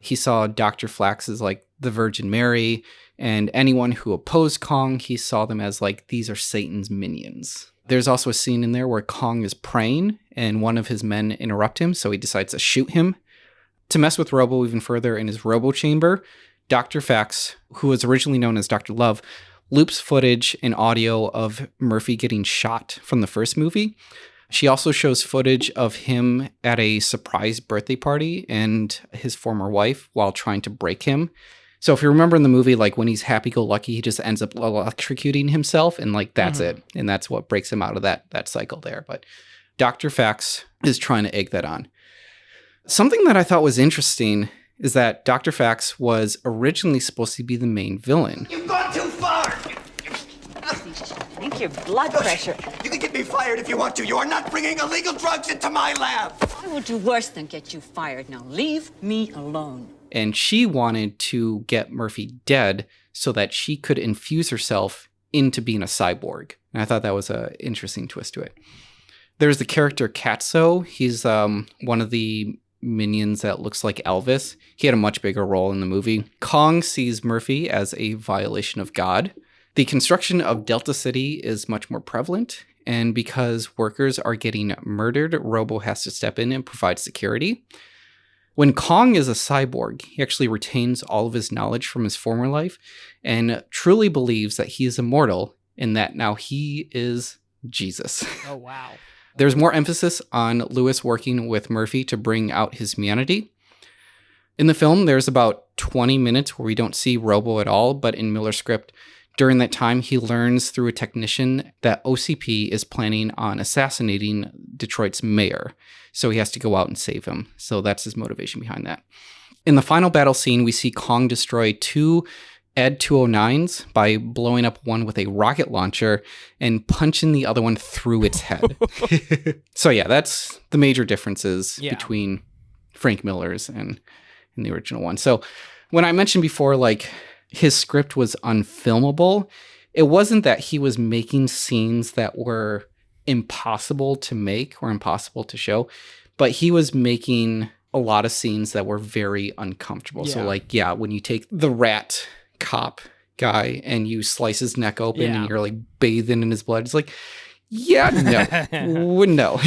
He saw Dr. Flax as like the Virgin Mary, and anyone who opposed Kong, he saw them as like, these are Satan's minions. There's also a scene in there where Kong is praying and one of his men interrupt him, so he decides to shoot him. To mess with Robo even further, in his Robo chamber, Dr. Fax, who was originally known as Dr. Love, loops footage and audio of Murphy getting shot from the first movie. She also shows footage of him at a surprise birthday party and his former wife while trying to break him. So if you remember in the movie, like when he's happy-go-lucky, he just ends up electrocuting himself, and like that's it. And that's what breaks him out of that cycle there. But Dr. Fax is trying to egg that on. Something that I thought was interesting is that Dr. Fax was originally supposed to be the main villain. You've gone too far. check your blood pressure. You can get me fired if you want to. You are not bringing illegal drugs into my lab. I will do worse than get you fired. Now leave me alone. And she wanted to get Murphy dead so that she could infuse herself into being a cyborg. And I thought that was an interesting twist to it. There's the character Katso. He's one of the minions that looks like Elvis. He had a much bigger role in the movie. Kong sees Murphy as a violation of God. The construction of Delta City is much more prevalent, and because workers are getting murdered, Robo has to step in and provide security. When Kong is a cyborg, he actually retains all of his knowledge from his former life and truly believes that he is immortal and that now he is Jesus. Oh, wow. There's more emphasis on Lewis working with Murphy to bring out his humanity. In the film, there's about 20 minutes where we don't see Robo at all, but in Miller's script, during that time, he learns through a technician that OCP is planning on assassinating Detroit's mayor. So he has to go out and save him. So that's his motivation behind that. In the final battle scene, we see Kong destroy 2 Ed 209s by blowing up one with a rocket launcher and punching the other one through its head. So yeah, that's the major differences between Frank Miller's and the original one. So when I mentioned before, like, his script was unfilmable, it wasn't that he was making scenes that were impossible to make or impossible to show, but he was making a lot of scenes that were very uncomfortable. So like, when you take the rat cop guy and you slice his neck open and you're like bathing in his blood, it's like, no,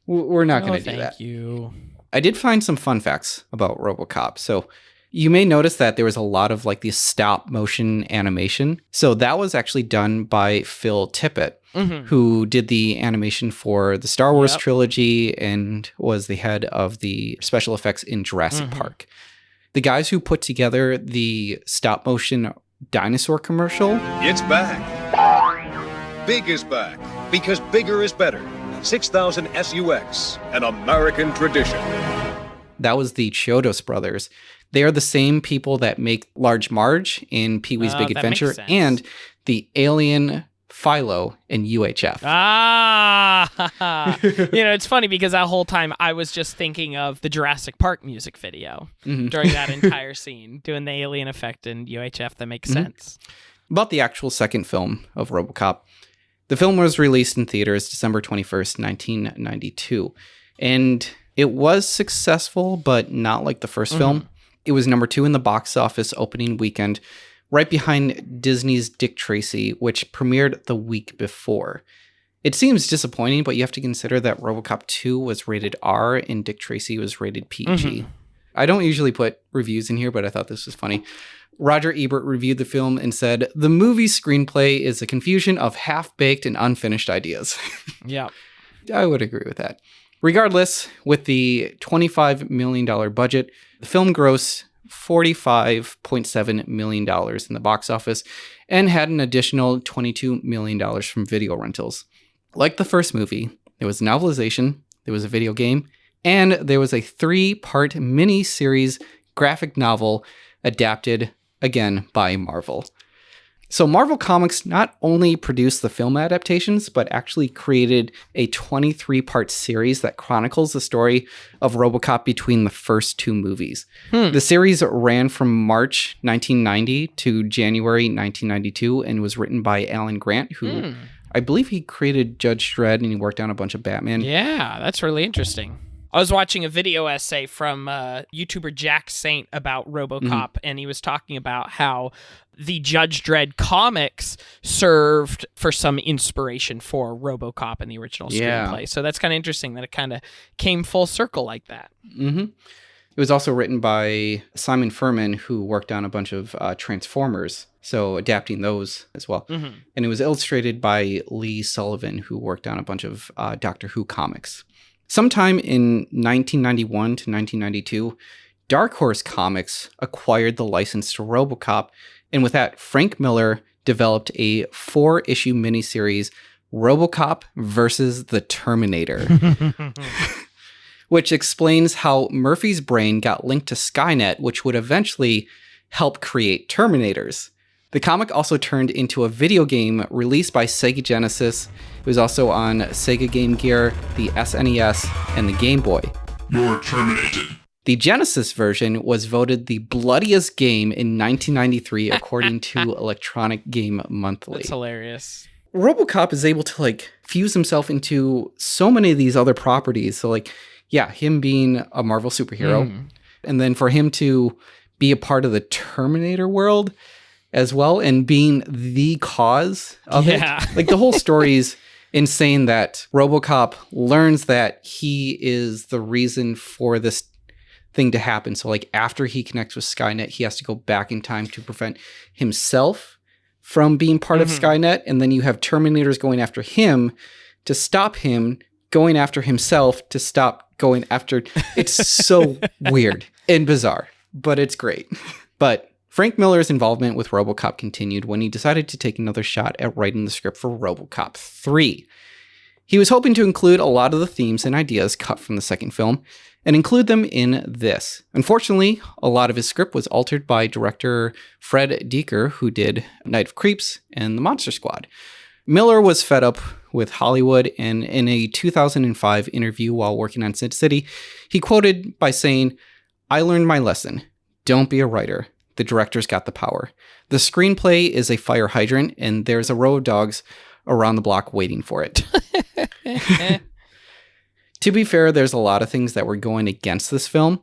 we're not going to do that. Thank you. I did find some fun facts about RoboCop. So you may notice that there was a lot of like the stop motion animation. So that was actually done by Phil Tippett, who did the animation for the Star Wars trilogy and was the head of the special effects in Jurassic Park. The guys who put together the stop motion dinosaur commercial. It's back. Big is back because bigger is better. 6000 SUX, an American tradition. That was the Chiodos brothers. They are the same people that make Large Marge in Pee-wee's Big Adventure and the alien Philo in UHF. It's funny because that whole time I was just thinking of the Jurassic Park music video during that entire scene, doing the alien effect in UHF. That makes sense. About the actual second film of RoboCop. The film was released in theaters December 21st, 1992. And it was successful, but not like the first film. It was number 2 in the box office opening weekend, right behind Disney's Dick Tracy, which premiered the week before. It seems disappointing, but you have to consider that RoboCop 2 was rated R and Dick Tracy was rated PG. I don't usually put reviews in here, but I thought this was funny. Roger Ebert reviewed the film and said, "The movie's screenplay is a confusion of half-baked and unfinished ideas." Yeah. I would agree with that. Regardless, with the $25 million budget, the film grossed $45.7 million in the box office and had an additional $22 million from video rentals. Like the first movie, there was a novelization, there was a video game, and there was a 3-part mini-series graphic novel adapted, again, by Marvel. So Marvel Comics not only produced the film adaptations, but actually created a 23-part series that chronicles the story of RoboCop between the first 2 movies. The series ran from March 1990 to January 1992 and was written by Alan Grant, who I believe he created Judge Dredd and he worked on a bunch of Batman. Yeah, that's really interesting. I was watching a video essay from YouTuber Jack Saint about RoboCop, and he was talking about how the Judge Dredd comics served for some inspiration for RoboCop in the original screenplay. So that's kind of interesting that it kind of came full circle like that. It was also written by Simon Furman, who worked on a bunch of Transformers, so adapting those as well. And it was illustrated by Lee Sullivan, who worked on a bunch of Doctor Who comics. Sometime in 1991 to 1992, Dark Horse Comics acquired the license to RoboCop, and with that, Frank Miller developed a 4-issue miniseries, RoboCop versus the Terminator, which explains how Murphy's brain got linked to Skynet, which would eventually help create Terminators. The comic also turned into a video game released by Sega Genesis. It was also on Sega Game Gear, the SNES, and the Game Boy. You're terminated. The Genesis version was voted the bloodiest game in 1993, according to Electronic Game Monthly. That's hilarious. RoboCop is able to like fuse himself into so many of these other properties. So like, yeah, him being a Marvel superhero, and then for him to be a part of the Terminator world as well, and being the cause of it. Like the whole story's insane that RoboCop learns that he is the reason for this thing to happen. So like after he connects with Skynet, he has to go back in time to prevent himself from being part of Skynet. And then you have Terminators going after him to stop him, going after himself to stop going after. It's so weird and bizarre, but it's great. But Frank Miller's involvement with RoboCop continued when he decided to take another shot at writing the script for RoboCop 3. He was hoping to include a lot of the themes and ideas cut from the second film and include them in this. Unfortunately, a lot of his script was altered by director Fred Decker, who did Night of Creeps and The Monster Squad. Miller was fed up with Hollywood, and in a 2005 interview while working on Sin City, he quoted by saying, "I learned my lesson. Don't be a writer. The director's got the power. The screenplay is a fire hydrant, and there's a row of dogs around the block waiting for it." To be fair, there's a lot of things that were going against this film.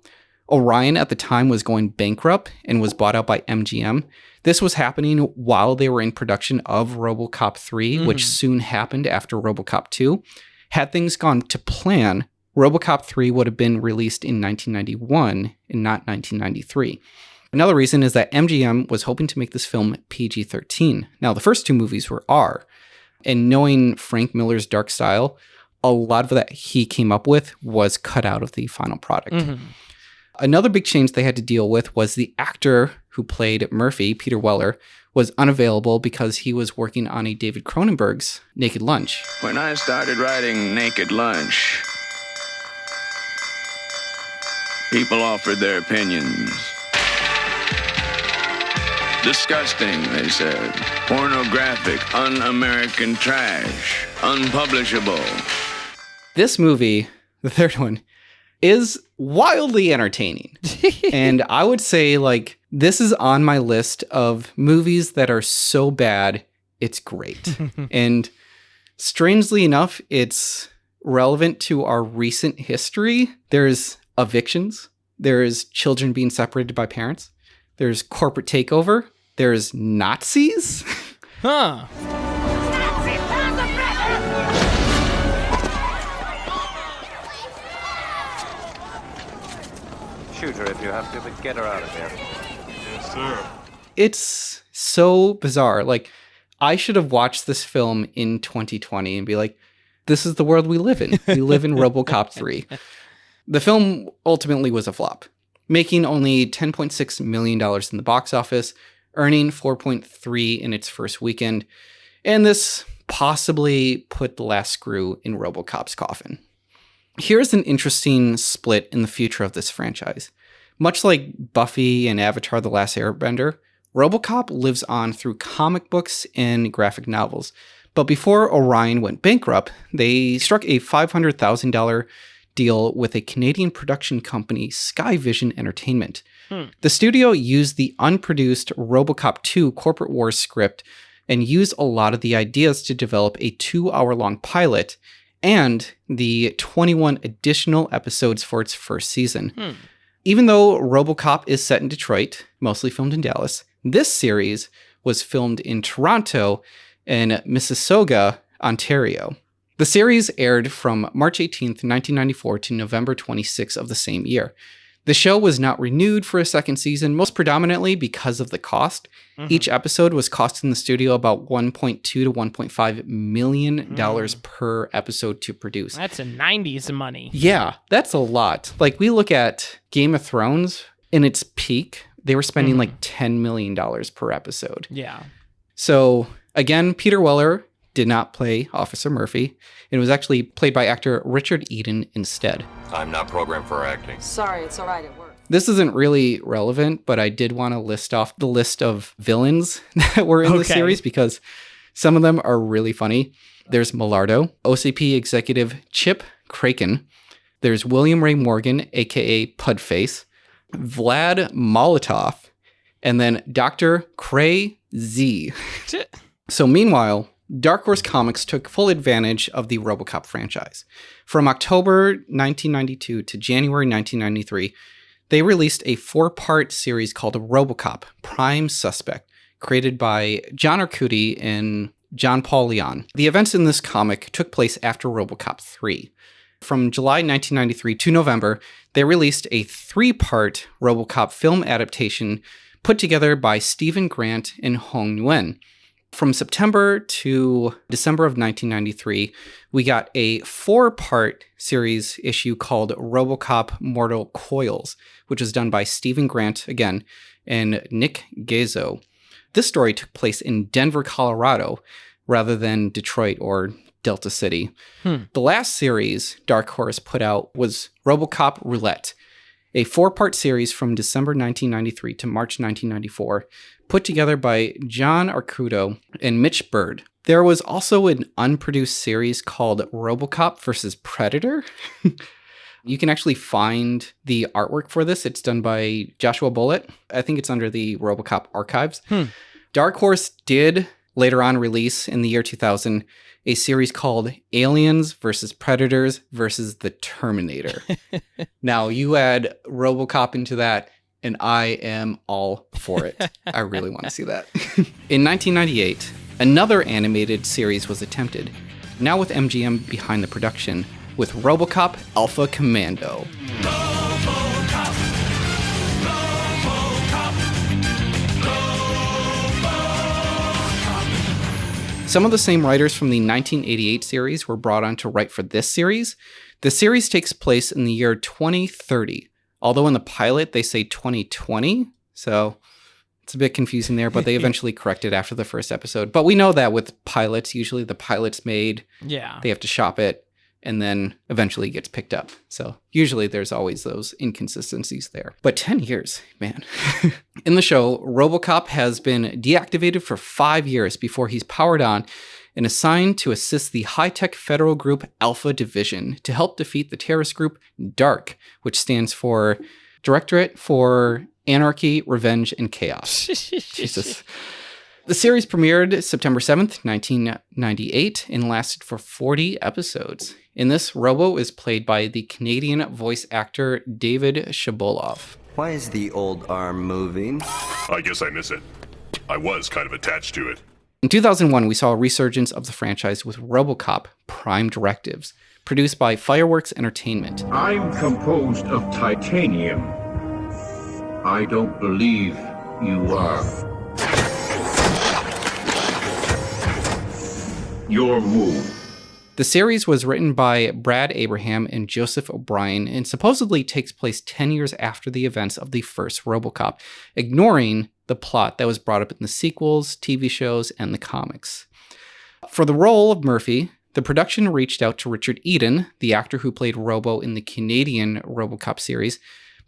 Orion at the time was going bankrupt and was bought out by MGM. This was happening while they were in production of RoboCop 3, which soon happened after RoboCop 2. Had things gone to plan, RoboCop 3 would have been released in 1991 and not 1993. Another reason is that MGM was hoping to make this film PG-13. Now, the first two movies were R, and knowing Frank Miller's dark style, a lot of that he came up with was cut out of the final product. Another big change they had to deal with was the actor who played Murphy, Peter Weller, was unavailable because he was working on a David Cronenberg's Naked Lunch. When I started writing Naked Lunch, people offered their opinions. Disgusting, they said. Pornographic, un-American trash. Unpublishable. This movie, the third one, is wildly entertaining. And I would say, like, this is on my list of movies that are so bad, it's great. And strangely enough, it's relevant to our recent history. There's evictions. There's children being separated by parents. There's corporate takeover. There's Nazis. Huh. Shoot her if you have to, but get her out of here. Yes, sir. It's so bizarre. Like, I should have watched this film in 2020 and be like, this is the world we live in. We live in RoboCop 3. The film ultimately was a flop, making only $10.6 million in the box office, earning $4.3 in its first weekend. And this possibly put the last screw in RoboCop's coffin. Here's an interesting split in the future of this franchise. Much like Buffy and Avatar: The Last Airbender, RoboCop lives on through comic books and graphic novels. But before Orion went bankrupt, they struck a $500,000 deal with a Canadian production company, Skyvision Entertainment. The studio used the unproduced RoboCop II Corporate Wars script and used a lot of the ideas to develop a 2-hour-long pilot and the 21 additional episodes for its first season. Even though RoboCop is set in Detroit, mostly filmed in Dallas, this series was filmed in Toronto and Mississauga, Ontario. The series aired from March 18th, 1994 to November 26th of the same year. The show was not renewed for a second season, most predominantly because of the cost. Each episode was costing the studio about $1.2 to $1.5 million per episode to produce. That's a 90s money. Yeah, that's a lot. Like, we look at Game of Thrones in its peak, they were spending like $10 million per episode. Yeah. So, again, Peter Weller did not play Officer Murphy. It was actually played by actor Richard Eden instead. I'm not programmed for acting. Sorry, it's all right, it worked. This isn't really relevant, but I did want to list off the list of villains that were in the series because some of them are really funny. There's Millardo, OCP executive Chip Kraken. There's William Ray Morgan, a.k.a. Pudface, Vlad Molotov, and then Dr. Cray Z. So meanwhile, Dark Horse Comics took full advantage of the RoboCop franchise. From October 1992 to January 1993, they released a 4-part series called RoboCop Prime Suspect, created by John Arcudi and John Paul Leon. The events in this comic took place after RoboCop 3. From July 1993 to November, they released a 3-part RoboCop film adaptation put together by Stephen Grant and Hong Nguyen. From September to December of 1993, we got a 4-part series issue called RoboCop Mortal Coils, which was done by Stephen Grant, again, and Nick Gazzo. This story took place in Denver, Colorado, rather than Detroit or Delta City. The last series Dark Horse put out was RoboCop Roulette, a 4-part series from December 1993 to March 1994, put together by John Arcudo and Mitch Bird. There was also an unproduced series called RoboCop vs. Predator. You can actually find the artwork for this. It's done by Joshua Bullitt. I think it's under the RoboCop archives. Dark Horse did later on release in the year 2000 a series called Aliens vs. Predators vs. the Terminator. Now, you add RoboCop into that, and I am all for it. I really want to see that. In 1998, another animated series was attempted, now with MGM behind the production, with RoboCop Alpha Commando. Some of the same writers from the 1988 series were brought on to write for this series. The series takes place in the year 2030, although in the pilot they say 2020, so it's a bit confusing there, but they eventually corrected after the first episode. But we know that with pilots, usually the pilot's made, they have to shop it, and then eventually gets picked up. So usually there's always those inconsistencies there. But 10 years, man. In the show, RoboCop has been deactivated for 5 years before he's powered on and assigned to assist the high-tech federal group Alpha Division to help defeat the terrorist group DARK, which stands for Directorate for Anarchy, Revenge, and Chaos. Jesus. The series premiered September 7th, 1998, and lasted for 40 episodes. In this, Robo is played by the Canadian voice actor David Shabolov. Why is the old arm moving? I guess I miss it. I was kind of attached to it. In 2001, we saw a resurgence of the franchise with RoboCop Prime Directives, produced by Fireworks Entertainment. I'm composed of titanium. I don't believe you are. Your move. The series was written by Brad Abraham and Joseph O'Brien and supposedly takes place 10 years after the events of the first RoboCop, ignoring the plot that was brought up in the sequels, TV shows, and the comics. For the role of Murphy, the production reached out to Richard Eden, the actor who played Robo in the Canadian RoboCop series,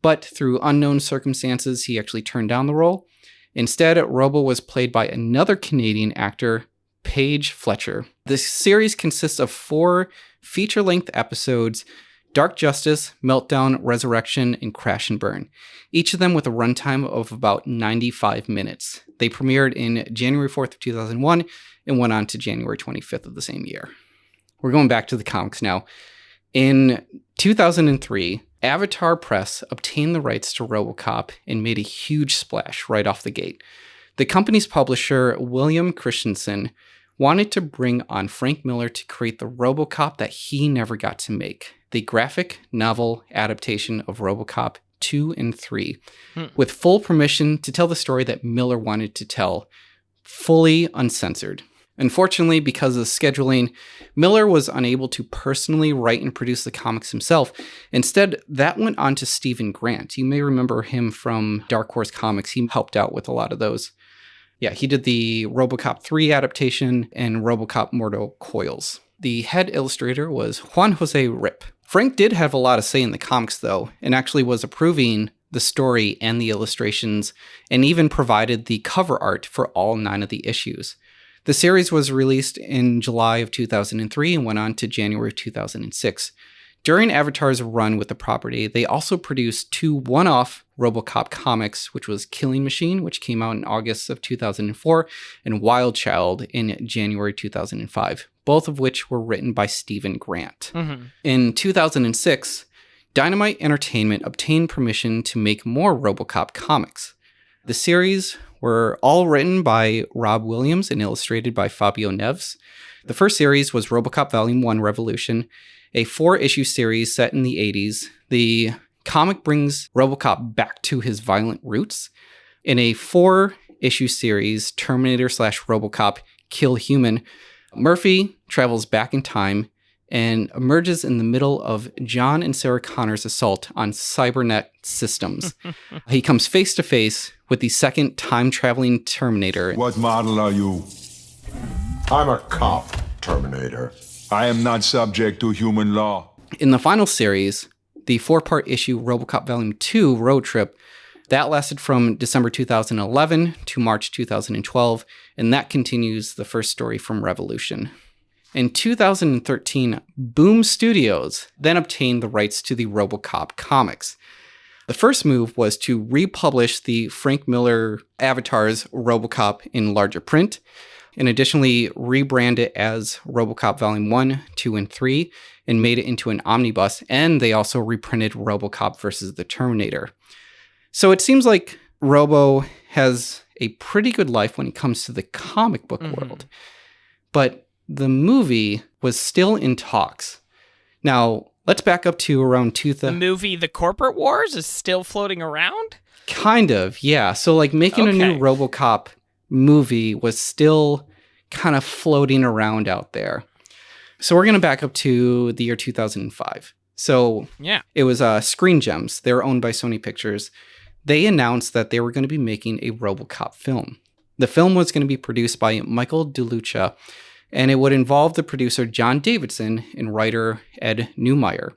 but through unknown circumstances, he actually turned down the role. Instead, Robo was played by another Canadian actor, Paige Fletcher. This series consists of 4 feature-length episodes: Dark Justice, Meltdown, Resurrection, and Crash and Burn, each of them with a runtime of about 95 minutes. They premiered in January 4th of 2001 and went on to January 25th of the same year. We're going back to the comics now. In 2003, Avatar Press obtained the rights to RoboCop and made a huge splash right off the gate. The company's publisher, William Christensen, wanted to bring on Frank Miller to create the RoboCop that he never got to make, the graphic novel adaptation of RoboCop 2 and 3, with full permission to tell the story that Miller wanted to tell, fully uncensored. Unfortunately, because of scheduling, Miller was unable to personally write and produce the comics himself. Instead, that went on to Stephen Grant. You may remember him from Dark Horse Comics. He helped out with a lot of those. Yeah, he did the RoboCop 3 adaptation and RoboCop Mortal Coils. The head illustrator was Juan Jose Rip. Frank did have a lot of say in the comics, though, and actually was approving the story and the illustrations, and even provided the cover art for all 9 of the issues. The series was released in July of 2003 and went on to January of 2006. During Avatar's run with the property, they also produced 2 one-off RoboCop comics, which was Killing Machine, which came out in August of 2004, and Wild Child in January 2005, both of which were written by Stephen Grant. In 2006, Dynamite Entertainment obtained permission to make more RoboCop comics. The series were all written by Rob Williams and illustrated by Fabio Neves. The first series was RoboCop Volume 1 Revolution, a 4-issue series set in the 80s. The comic brings RoboCop back to his violent roots. In a 4-issue series, Terminator/RoboCop Kill Human, Murphy travels back in time and emerges in the middle of John and Sarah Connor's assault on cybernet systems. He comes face to face with the second time-traveling Terminator. What model are you? I'm a cop, Terminator. I am not subject to human law. In the final series, the 4-part issue RoboCop Volume 2 Road Trip, that lasted from December 2011 to March 2012, and that continues the first story from Revolution. In 2013, Boom Studios then obtained the rights to the RoboCop comics. The first move was to republish the Frank Miller Avatar's RoboCop in larger print, and additionally rebrand it as RoboCop Volume 1, 2, and 3, and made it into an omnibus, and they also reprinted RoboCop vs. the Terminator. So it seems like Robo has a pretty good life when it comes to the comic book world. But the movie was still in talks. Now, let's back up to around The movie The Corporate Wars is still floating around? Kind of, yeah. So like making a new RoboCop movie was still kind of floating around out there. So we're going to back up to the year 2005. So it was Screen Gems. They're owned by Sony Pictures. They announced that they were going to be making a RoboCop film. The film was going to be produced by Michael DeLucia, and it would involve the producer John Davidson and writer Ed Neumeyer.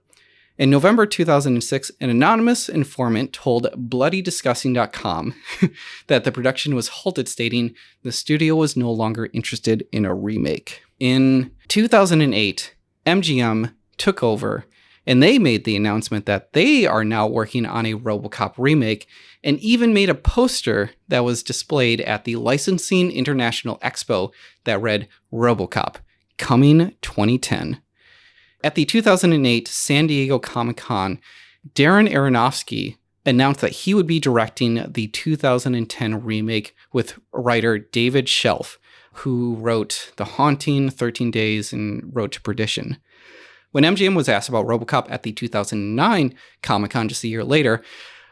In November 2006, an anonymous informant told BloodyDisgusting.com that the production was halted, stating the studio was no longer interested in a remake. In 2008, MGM took over, and they made the announcement that they are now working on a RoboCop remake, and even made a poster that was displayed at the Licensing International Expo that read RoboCop, coming 2010. At the 2008 San Diego Comic-Con, Darren Aronofsky announced that he would be directing the 2010 remake with writer David Shelf, who wrote The Haunting, 13 Days, and Road to Perdition. When MGM was asked about RoboCop at the 2009 Comic-Con just a year later,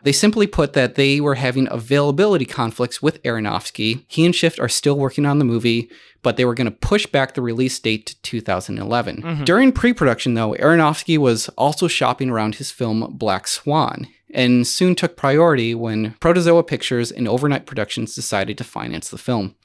they simply put that they were having availability conflicts with Aronofsky. He and Schiff are still working on the movie, but they were going to push back the release date to 2011. During pre-production, though, Aronofsky was also shopping around his film Black Swan, and soon took priority when Protozoa Pictures and Overnight Productions decided to finance the film.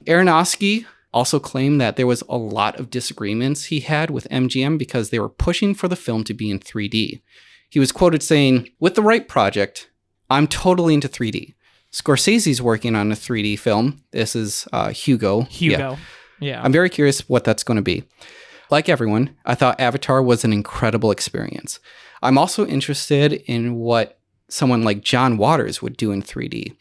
Aronofsky also claimed that there was a lot of disagreements he had with MGM because they were pushing for the film to be in 3D. He was quoted saying, "With the right project, I'm totally into 3D. Scorsese's working on a 3D film. This is Hugo. Yeah. I'm very curious what that's going to be. Like everyone, I thought Avatar was an incredible experience. I'm also interested in what someone like John Waters would do in 3D.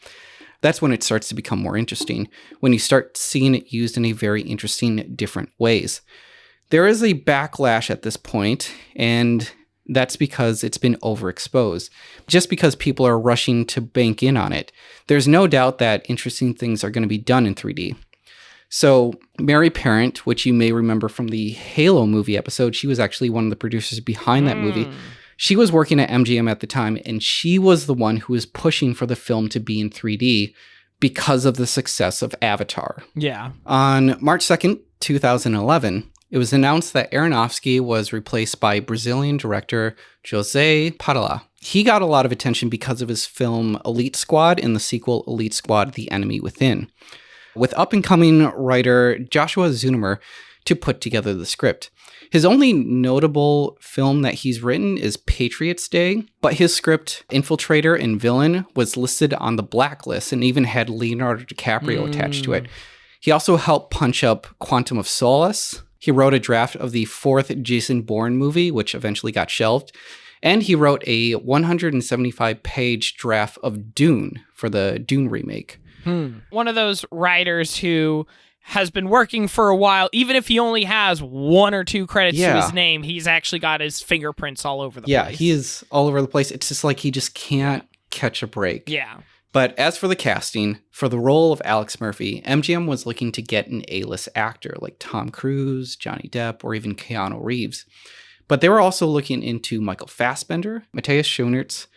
That's when it starts to become more interesting, when you start seeing it used in a very interesting, different ways. There is a backlash at this point, and that's because it's been overexposed. Just because people are rushing to bank in on it, there's no doubt that interesting things are going to be done in 3D. So Mary Parent, which you may remember from the Halo movie episode, she was actually one of the producers behind that movie. She was working at MGM at the time, and she was the one who was pushing for the film to be in 3D because of the success of Avatar. Yeah. On March 2nd, 2011, it was announced that Aronofsky was replaced by Brazilian director José Padilha. He got a lot of attention because of his film Elite Squad and the sequel Elite Squad: The Enemy Within. With up-and-coming writer Joshua Zunemer to put together the script. His only notable film that he's written is Patriots Day, but his script, Infiltrator and Villain, was listed on the blacklist and even had Leonardo DiCaprio attached to it. He also helped punch up Quantum of Solace. He wrote a draft of the 4th Jason Bourne movie, which eventually got shelved. And he wrote a 175-page draft of Dune for the Dune remake. One of those writers who has been working for a while. Even if he only has 1 or 2 credits to his name, he's actually got his fingerprints all over the place. Yeah, he is all over the place. It's just like he just can't catch a break. Yeah. But as for the casting, for the role of Alex Murphy, MGM was looking to get an A-list actor like Tom Cruise, Johnny Depp, or even Keanu Reeves. But they were also looking into Michael Fassbender, Matthias Schoenaerts,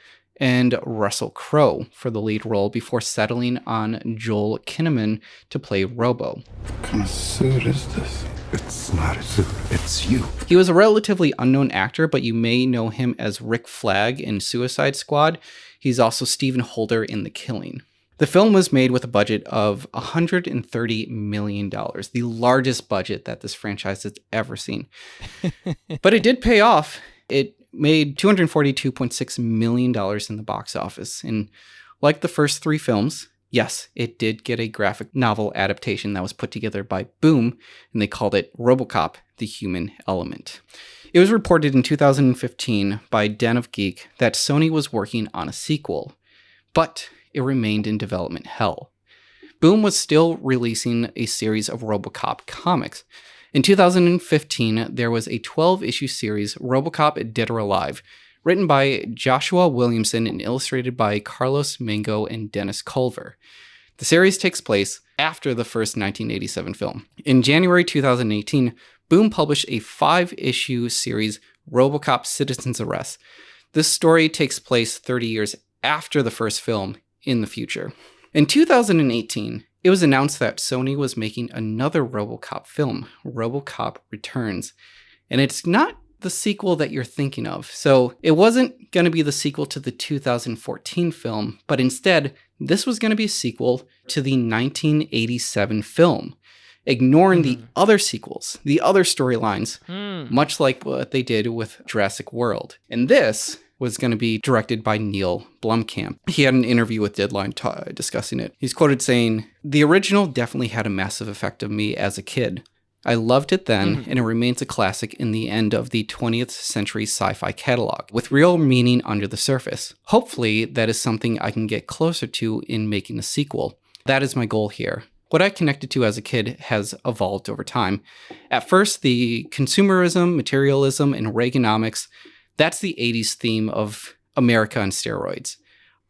and Russell Crowe for the lead role before settling on Joel Kinnaman to play Robo. What kind of suit is this? It's not a suit, it's you. He was a relatively unknown actor, but you may know him as Rick Flag in Suicide Squad. He's also Stephen Holder in The Killing. The film was made with a budget of $130 million, the largest budget that this franchise has ever seen. But it did pay off. It made $242.6 million in the box office. And like the first 3 films, yes, it did get a graphic novel adaptation that was put together by Boom, and they called it RoboCop The Human Element. It was reported in 2015 by Den of Geek that Sony was working on a sequel, but it remained in development hell. Boom was still releasing a series of RoboCop comics. In 2015, there was a 12-issue series, RoboCop Dead or Alive, written by Joshua Williamson and illustrated by Carlos Mango and Dennis Culver. The series takes place after the first 1987 film. In January 2018, Boom published a 5-issue series, RoboCop Citizen's Arrest. This story takes place 30 years after the first film in the future. In 2018, it was announced that Sony was making another RoboCop film, RoboCop Returns, and it's not the sequel that you're thinking of. So it wasn't going to be the sequel to the 2014 film, but instead, this was going to be a sequel to the 1987 film, ignoring the other sequels, the other storylines, much like what they did with Jurassic World. And this was going to be directed by Neil Blomkamp. He had an interview with Deadline discussing it. He's quoted saying, "The original definitely had a massive effect on me as a kid. I loved it then, and it remains a classic in the end of the 20th century sci-fi catalog, with real meaning under the surface. Hopefully, that is something I can get closer to in making a sequel. That is my goal here. What I connected to as a kid has evolved over time. At first, the consumerism, materialism, and Reaganomics, that's the 80s theme of America on steroids.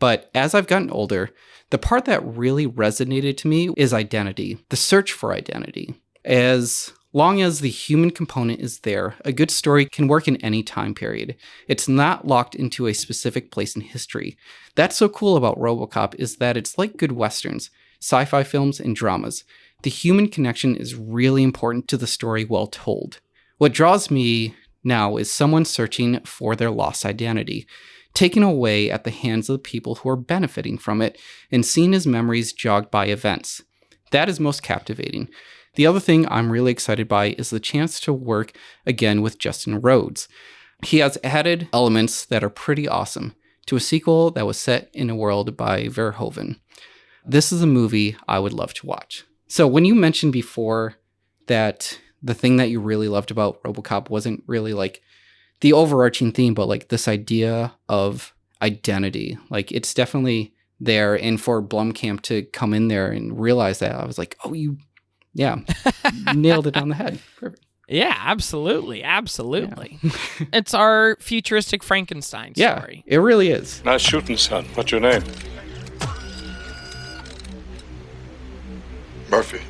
But as I've gotten older, the part that really resonated to me is identity, the search for identity. As long as the human component is there, a good story can work in any time period. It's not locked into a specific place in history. That's so cool about RoboCop is that it's like good westerns, sci-fi films, and dramas. The human connection is really important to the story well told. What draws me now is someone searching for their lost identity, taken away at the hands of the people who are benefiting from it, and seeing his memories jogged by events. That is most captivating. The other thing I'm really excited by is the chance to work again with Justin Rhodes. He has added elements that are pretty awesome to a sequel that was set in a world by Verhoeven. This is a movie I would love to watch." So when you mentioned before that the thing that you really loved about RoboCop wasn't really like the overarching theme, but like this idea of identity, like it's definitely there. And for Blomkamp to come in there and realize that, I was like, oh, you nailed it on the head. Perfect. Yeah, absolutely. Absolutely. Yeah. It's our futuristic Frankenstein story. Yeah, it really is. Nice shooting, son. What's your name? Murphy.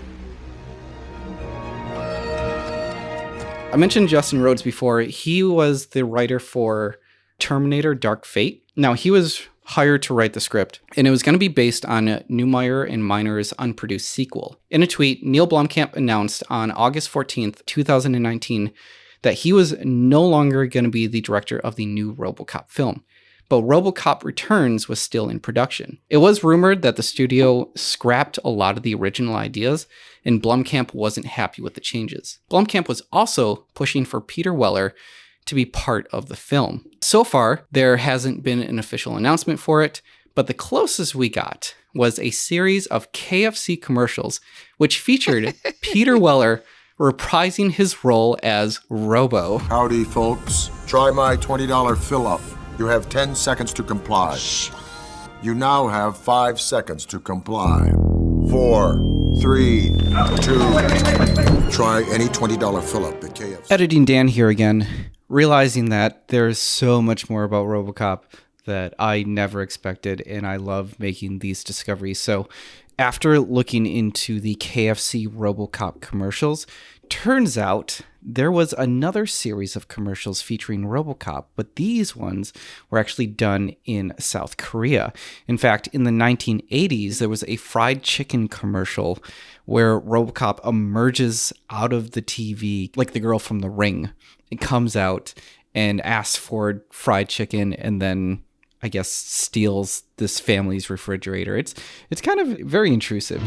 I mentioned Justin Rhodes before. He was the writer for Terminator Dark Fate. Now, he was hired to write the script, and it was going to be based on Neumeyer and Miner's unproduced sequel. In a tweet, Neil Blomkamp announced on August 14th, 2019, that he was no longer going to be the director of the new RoboCop film. but RoboCop Returns was still in production. It was rumored that the studio scrapped a lot of the original ideas, and Blomkamp wasn't happy with the changes. Blomkamp was also pushing for Peter Weller to be part of the film. So far, there hasn't been an official announcement for it, but the closest we got was a series of KFC commercials, which featured Peter Weller reprising his role as Robo. Howdy, folks. Try my $20 fill-up. You have 10 seconds to comply. You now have 5 seconds to comply. 4, 3, 2. Try any $20 fill-up at KFC. Editing Dan here again, realizing that there's so much more about RoboCop that I never expected, and I love making these discoveries. So after looking into the KFC RoboCop commercials, turns out there was another series of commercials featuring RoboCop, but these ones were actually done in South Korea. In fact, in the 1980s, there was a fried chicken commercial where RoboCop emerges out of the TV, like the girl from The Ring. It comes out and asks for fried chicken and then, I guess, steals this family's refrigerator. It's kind of very intrusive.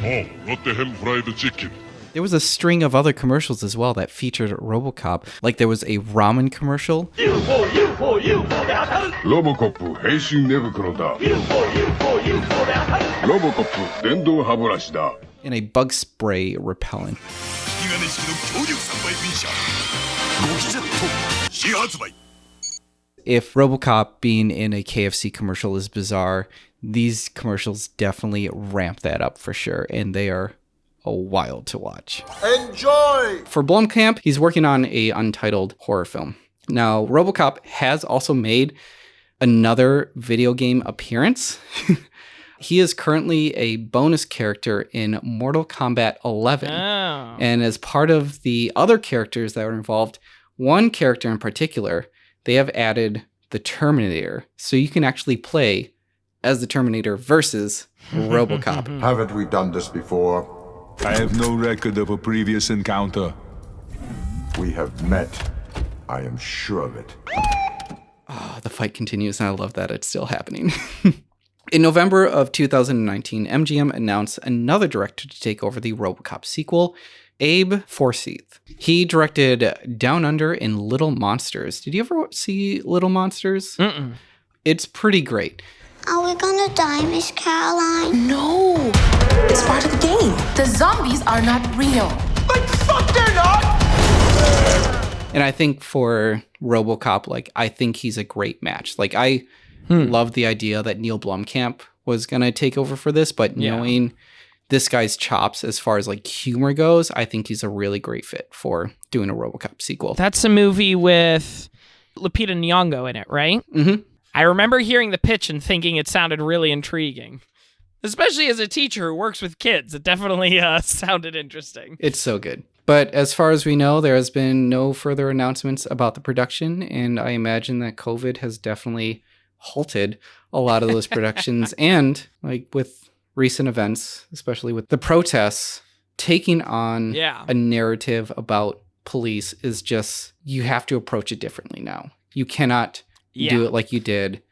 Oh, what the hell fried chicken? There was a string of other commercials as well that featured RoboCop. Like there was a ramen commercial. RoboCop 変身寝袋だ RoboCop 電動歯ブラシだ And a bug spray repellent. If RoboCop being in a KFC commercial is bizarre, these commercials definitely ramp that up for sure, and they are wild to watch. Enjoy! For Blomkamp, he's working on a untitled horror film. Now, RoboCop has also made another video game appearance. He is currently a bonus character in Mortal Kombat 11. Oh. And as part of the other characters that were involved, one character in particular, they have added the Terminator. So you can actually play as the Terminator versus RoboCop. Haven't we done this before? I have no record of a previous encounter. We have met. I am sure of it. Oh, the fight continues, and I love that it's still happening. In November of 2019, MGM announced another director to take over the RoboCop sequel, Abe Forsyth. He directed Down Under and Little Monsters. Did you ever see Little Monsters? Mm-mm. It's pretty great. Are we gonna die, Miss Caroline? No. It's part of the game. The zombies are not real. Like fuck, they're not! And I think for RoboCop, I think he's a great match. I love the idea that Neil Blomkamp was going to take over for this, but knowing this guy's chops as far as humor goes, I think he's a really great fit for doing a RoboCop sequel. That's a movie with Lupita Nyong'o in it, right? Mm-hmm. I remember hearing the pitch and thinking it sounded really intriguing. Especially as a teacher who works with kids, it definitely sounded interesting. It's so good. But as far as we know, there has been no further announcements about the production, and I imagine that COVID has definitely halted a lot of those productions. And with recent events, especially with the protests, taking on a narrative about police is just, you have to approach it differently now. You cannot do it like you did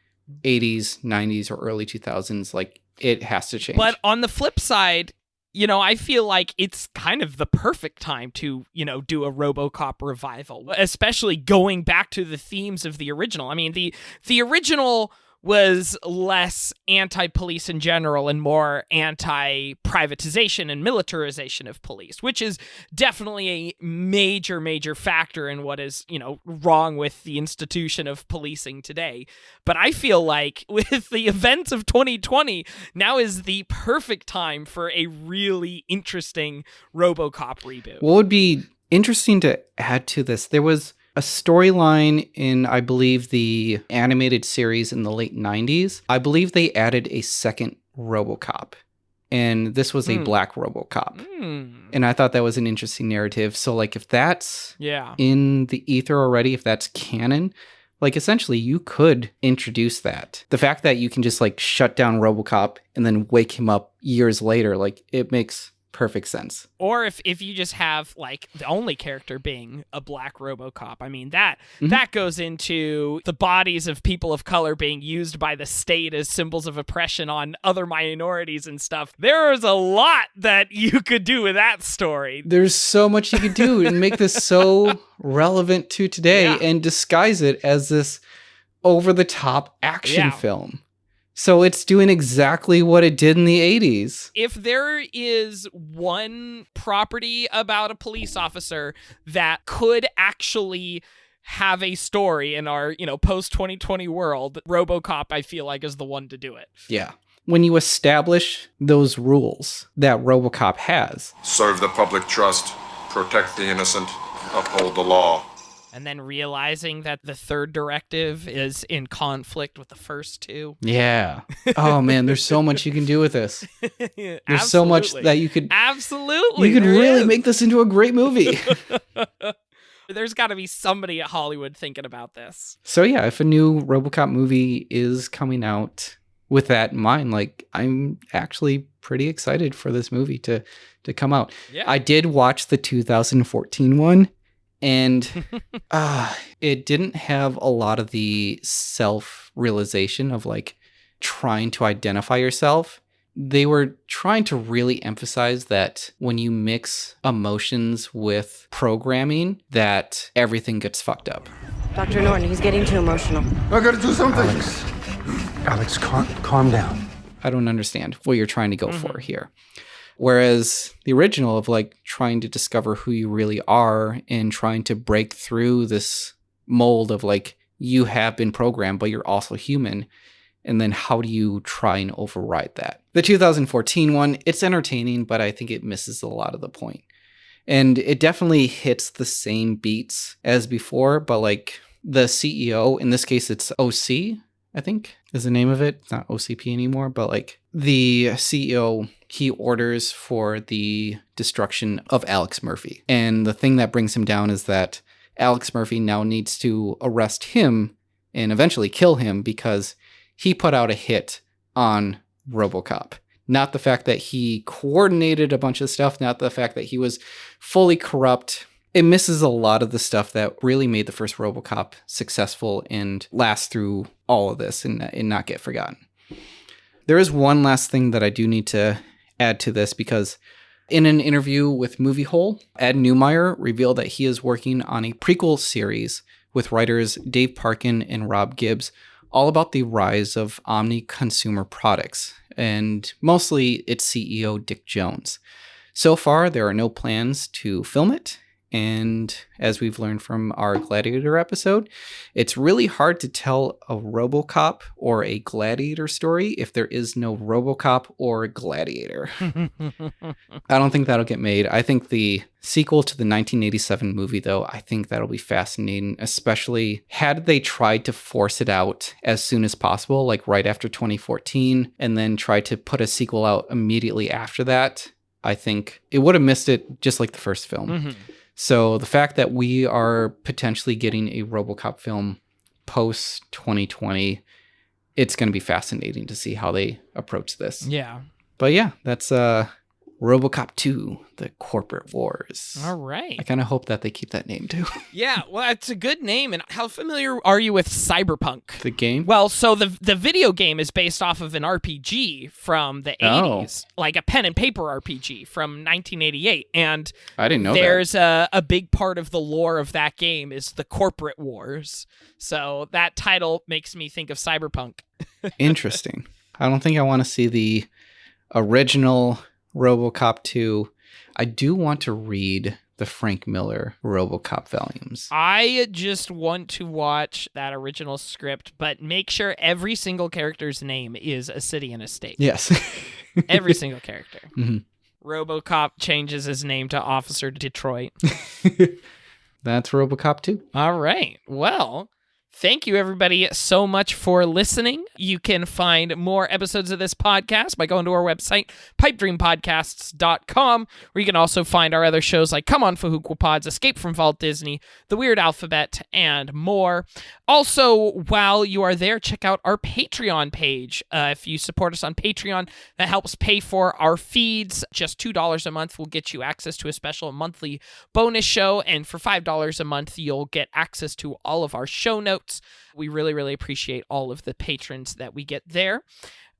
80s, 90s, or early 2000s. It has to change. But on the flip side, I feel like it's kind of the perfect time to, do a RoboCop revival, especially going back to the themes of the original. I mean, the original was less anti-police in general and more anti-privatization and militarization of police, which is definitely a major, major factor in what is, wrong with the institution of policing today. But I feel like with the events of 2020, now is the perfect time for a really interesting RoboCop reboot. What would be interesting to add to this, there was a storyline in, I believe, the animated series in the late 90s. I believe they added a second RoboCop, and this was a black RoboCop. And I thought that was an interesting narrative. So, if that's in the ether already, if that's canon, essentially you could introduce that. The fact that you can just, shut down RoboCop and then wake him up years later, it makes perfect sense. Or if you just have like the only character being a black RoboCop, I mean that goes into the bodies of people of color being used by the state as symbols of oppression on other minorities and stuff. There is a lot that you could do with that story. There's so much you could do and make this so relevant to today and disguise it as this over-the-top action film. So it's doing exactly what it did in the 80s. If there is one property about a police officer that could actually have a story in our, post-2020 world, RoboCop, I feel like, is the one to do it. Yeah. When you establish those rules that RoboCop has. Serve the public trust, protect the innocent, uphold the law. And then realizing that the third directive is in conflict with the first two. Yeah. Oh, man, there's so much you can do with this. There's so much that you could... Absolutely. You could really make this into a great movie. There's got to be somebody at Hollywood thinking about this. So, yeah, if a new RoboCop movie is coming out with that in mind, like, I'm actually pretty excited for this movie to come out. Yeah. I did watch the 2014 one. And it didn't have a lot of the self-realization of like trying to identify yourself. They were trying to really emphasize that when you mix emotions with programming, that everything gets fucked up. Dr. Norton, he's getting too emotional. I gotta do something. Alex, calm down. I don't understand what you're trying to go for here. Whereas the original of like trying to discover who you really are and trying to break through this mold of like you have been programmed, but you're also human. And then how do you try and override that? The 2014 one, it's entertaining, but I think it misses a lot of the point. And it definitely hits the same beats as before, but like the CEO, in this case, it's OC, I think is the name of it. It's not OCP anymore, but like the CEO, he orders for the destruction of Alex Murphy. And the thing that brings him down is that Alex Murphy now needs to arrest him and eventually kill him because he put out a hit on RoboCop. Not the fact that he coordinated a bunch of stuff, not the fact that he was fully corrupt. It misses a lot of the stuff that really made the first RoboCop successful and last through all of this and not get forgotten. There is one last thing that I do need to add to this because in an interview with Movie Hole, Ed Neumeyer revealed that he is working on a prequel series with writers Dave Parkin and Rob Gibbs, all about the rise of omni-consumer products, and mostly its CEO Dick Jones. So far, there are no plans to film it, and as we've learned from our Gladiator episode, it's really hard to tell a RoboCop or a Gladiator story if there is no RoboCop or Gladiator. I don't think that'll get made. I think the sequel to the 1987 movie, though, I think that'll be fascinating, especially had they tried to force it out as soon as possible, like right after 2014, and then try to put a sequel out immediately after that. I think it would have missed it just like the first film. Mm-hmm. So the fact that we are potentially getting a RoboCop film post 2020, it's going to be fascinating to see how they approach this. Yeah. But yeah, that's RoboCop II, The Corporate Wars. All right. I kind of hope that they keep that name too. Yeah, well, it's a good name. And how familiar are you with Cyberpunk? The game? Well, so the video game is based off of an RPG from the 80s, like a pen and paper RPG from 1988. And I didn't know there's a big part of the lore of that game is the Corporate Wars. So that title makes me think of Cyberpunk. Interesting. I don't think I want to see the original RoboCop 2. I do want to read the Frank Miller RoboCop volumes. I just want to watch that original script, but make sure every single character's name is a city and a state. Yes. Every single character. Mm-hmm. RoboCop changes his name to Officer Detroit. That's RoboCop 2. All right. Well, Thank you, everybody, so much for listening. You can find more episodes of this podcast by going to our website, pipedreampodcasts.com, where you can also find our other shows like Come On Fahookwa Pods, Escape from Vault Disney, The Weird Alphabet, and more. Also, while you are there, check out our Patreon page. If you support us on Patreon, that helps pay for our feeds. Just $2 a month will get you access to a special monthly bonus show, and for $5 a month, you'll get access to all of our show notes. We really, really appreciate all of the patrons that we get there.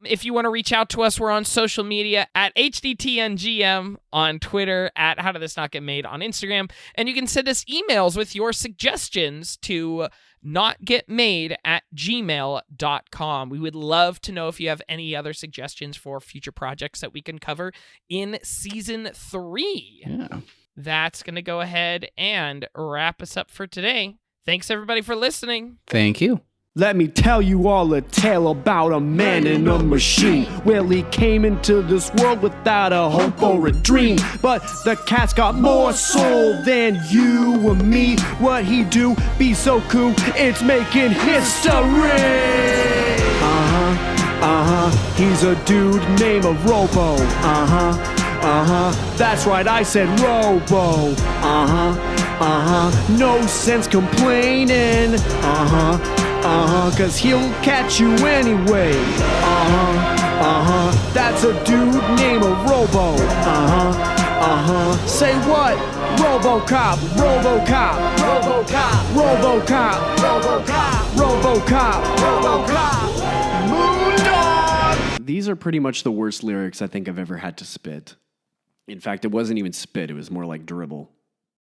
If you want to reach out to us, we're on social media at HDTNGM on Twitter, at How Did This Not Get Made on Instagram, and you can send us emails with your suggestions to notgetmade@gmail.com. We would love to know if you have any other suggestions for future projects that we can cover in season 3. Yeah. That's going to go ahead and wrap us up for today. Thanks, everybody, for listening. Thank you. Let me tell you all a tale about a man in a machine. Well, he came into this world without a hope or a dream, but the cat's got more soul than you or me. What he do be so cool, it's making history. He's a dude named Robo. That's right, I said Robo. No sense complaining. Cause he'll catch you anyway. That's a dude named Robo. Say what? RoboCop, RoboCop, RoboCop, RoboCop, RoboCop, RoboCop, RoboCop, Moondog! These are pretty much the worst lyrics I think I've ever had to spit. In fact, it wasn't even spit, it was more like dribble.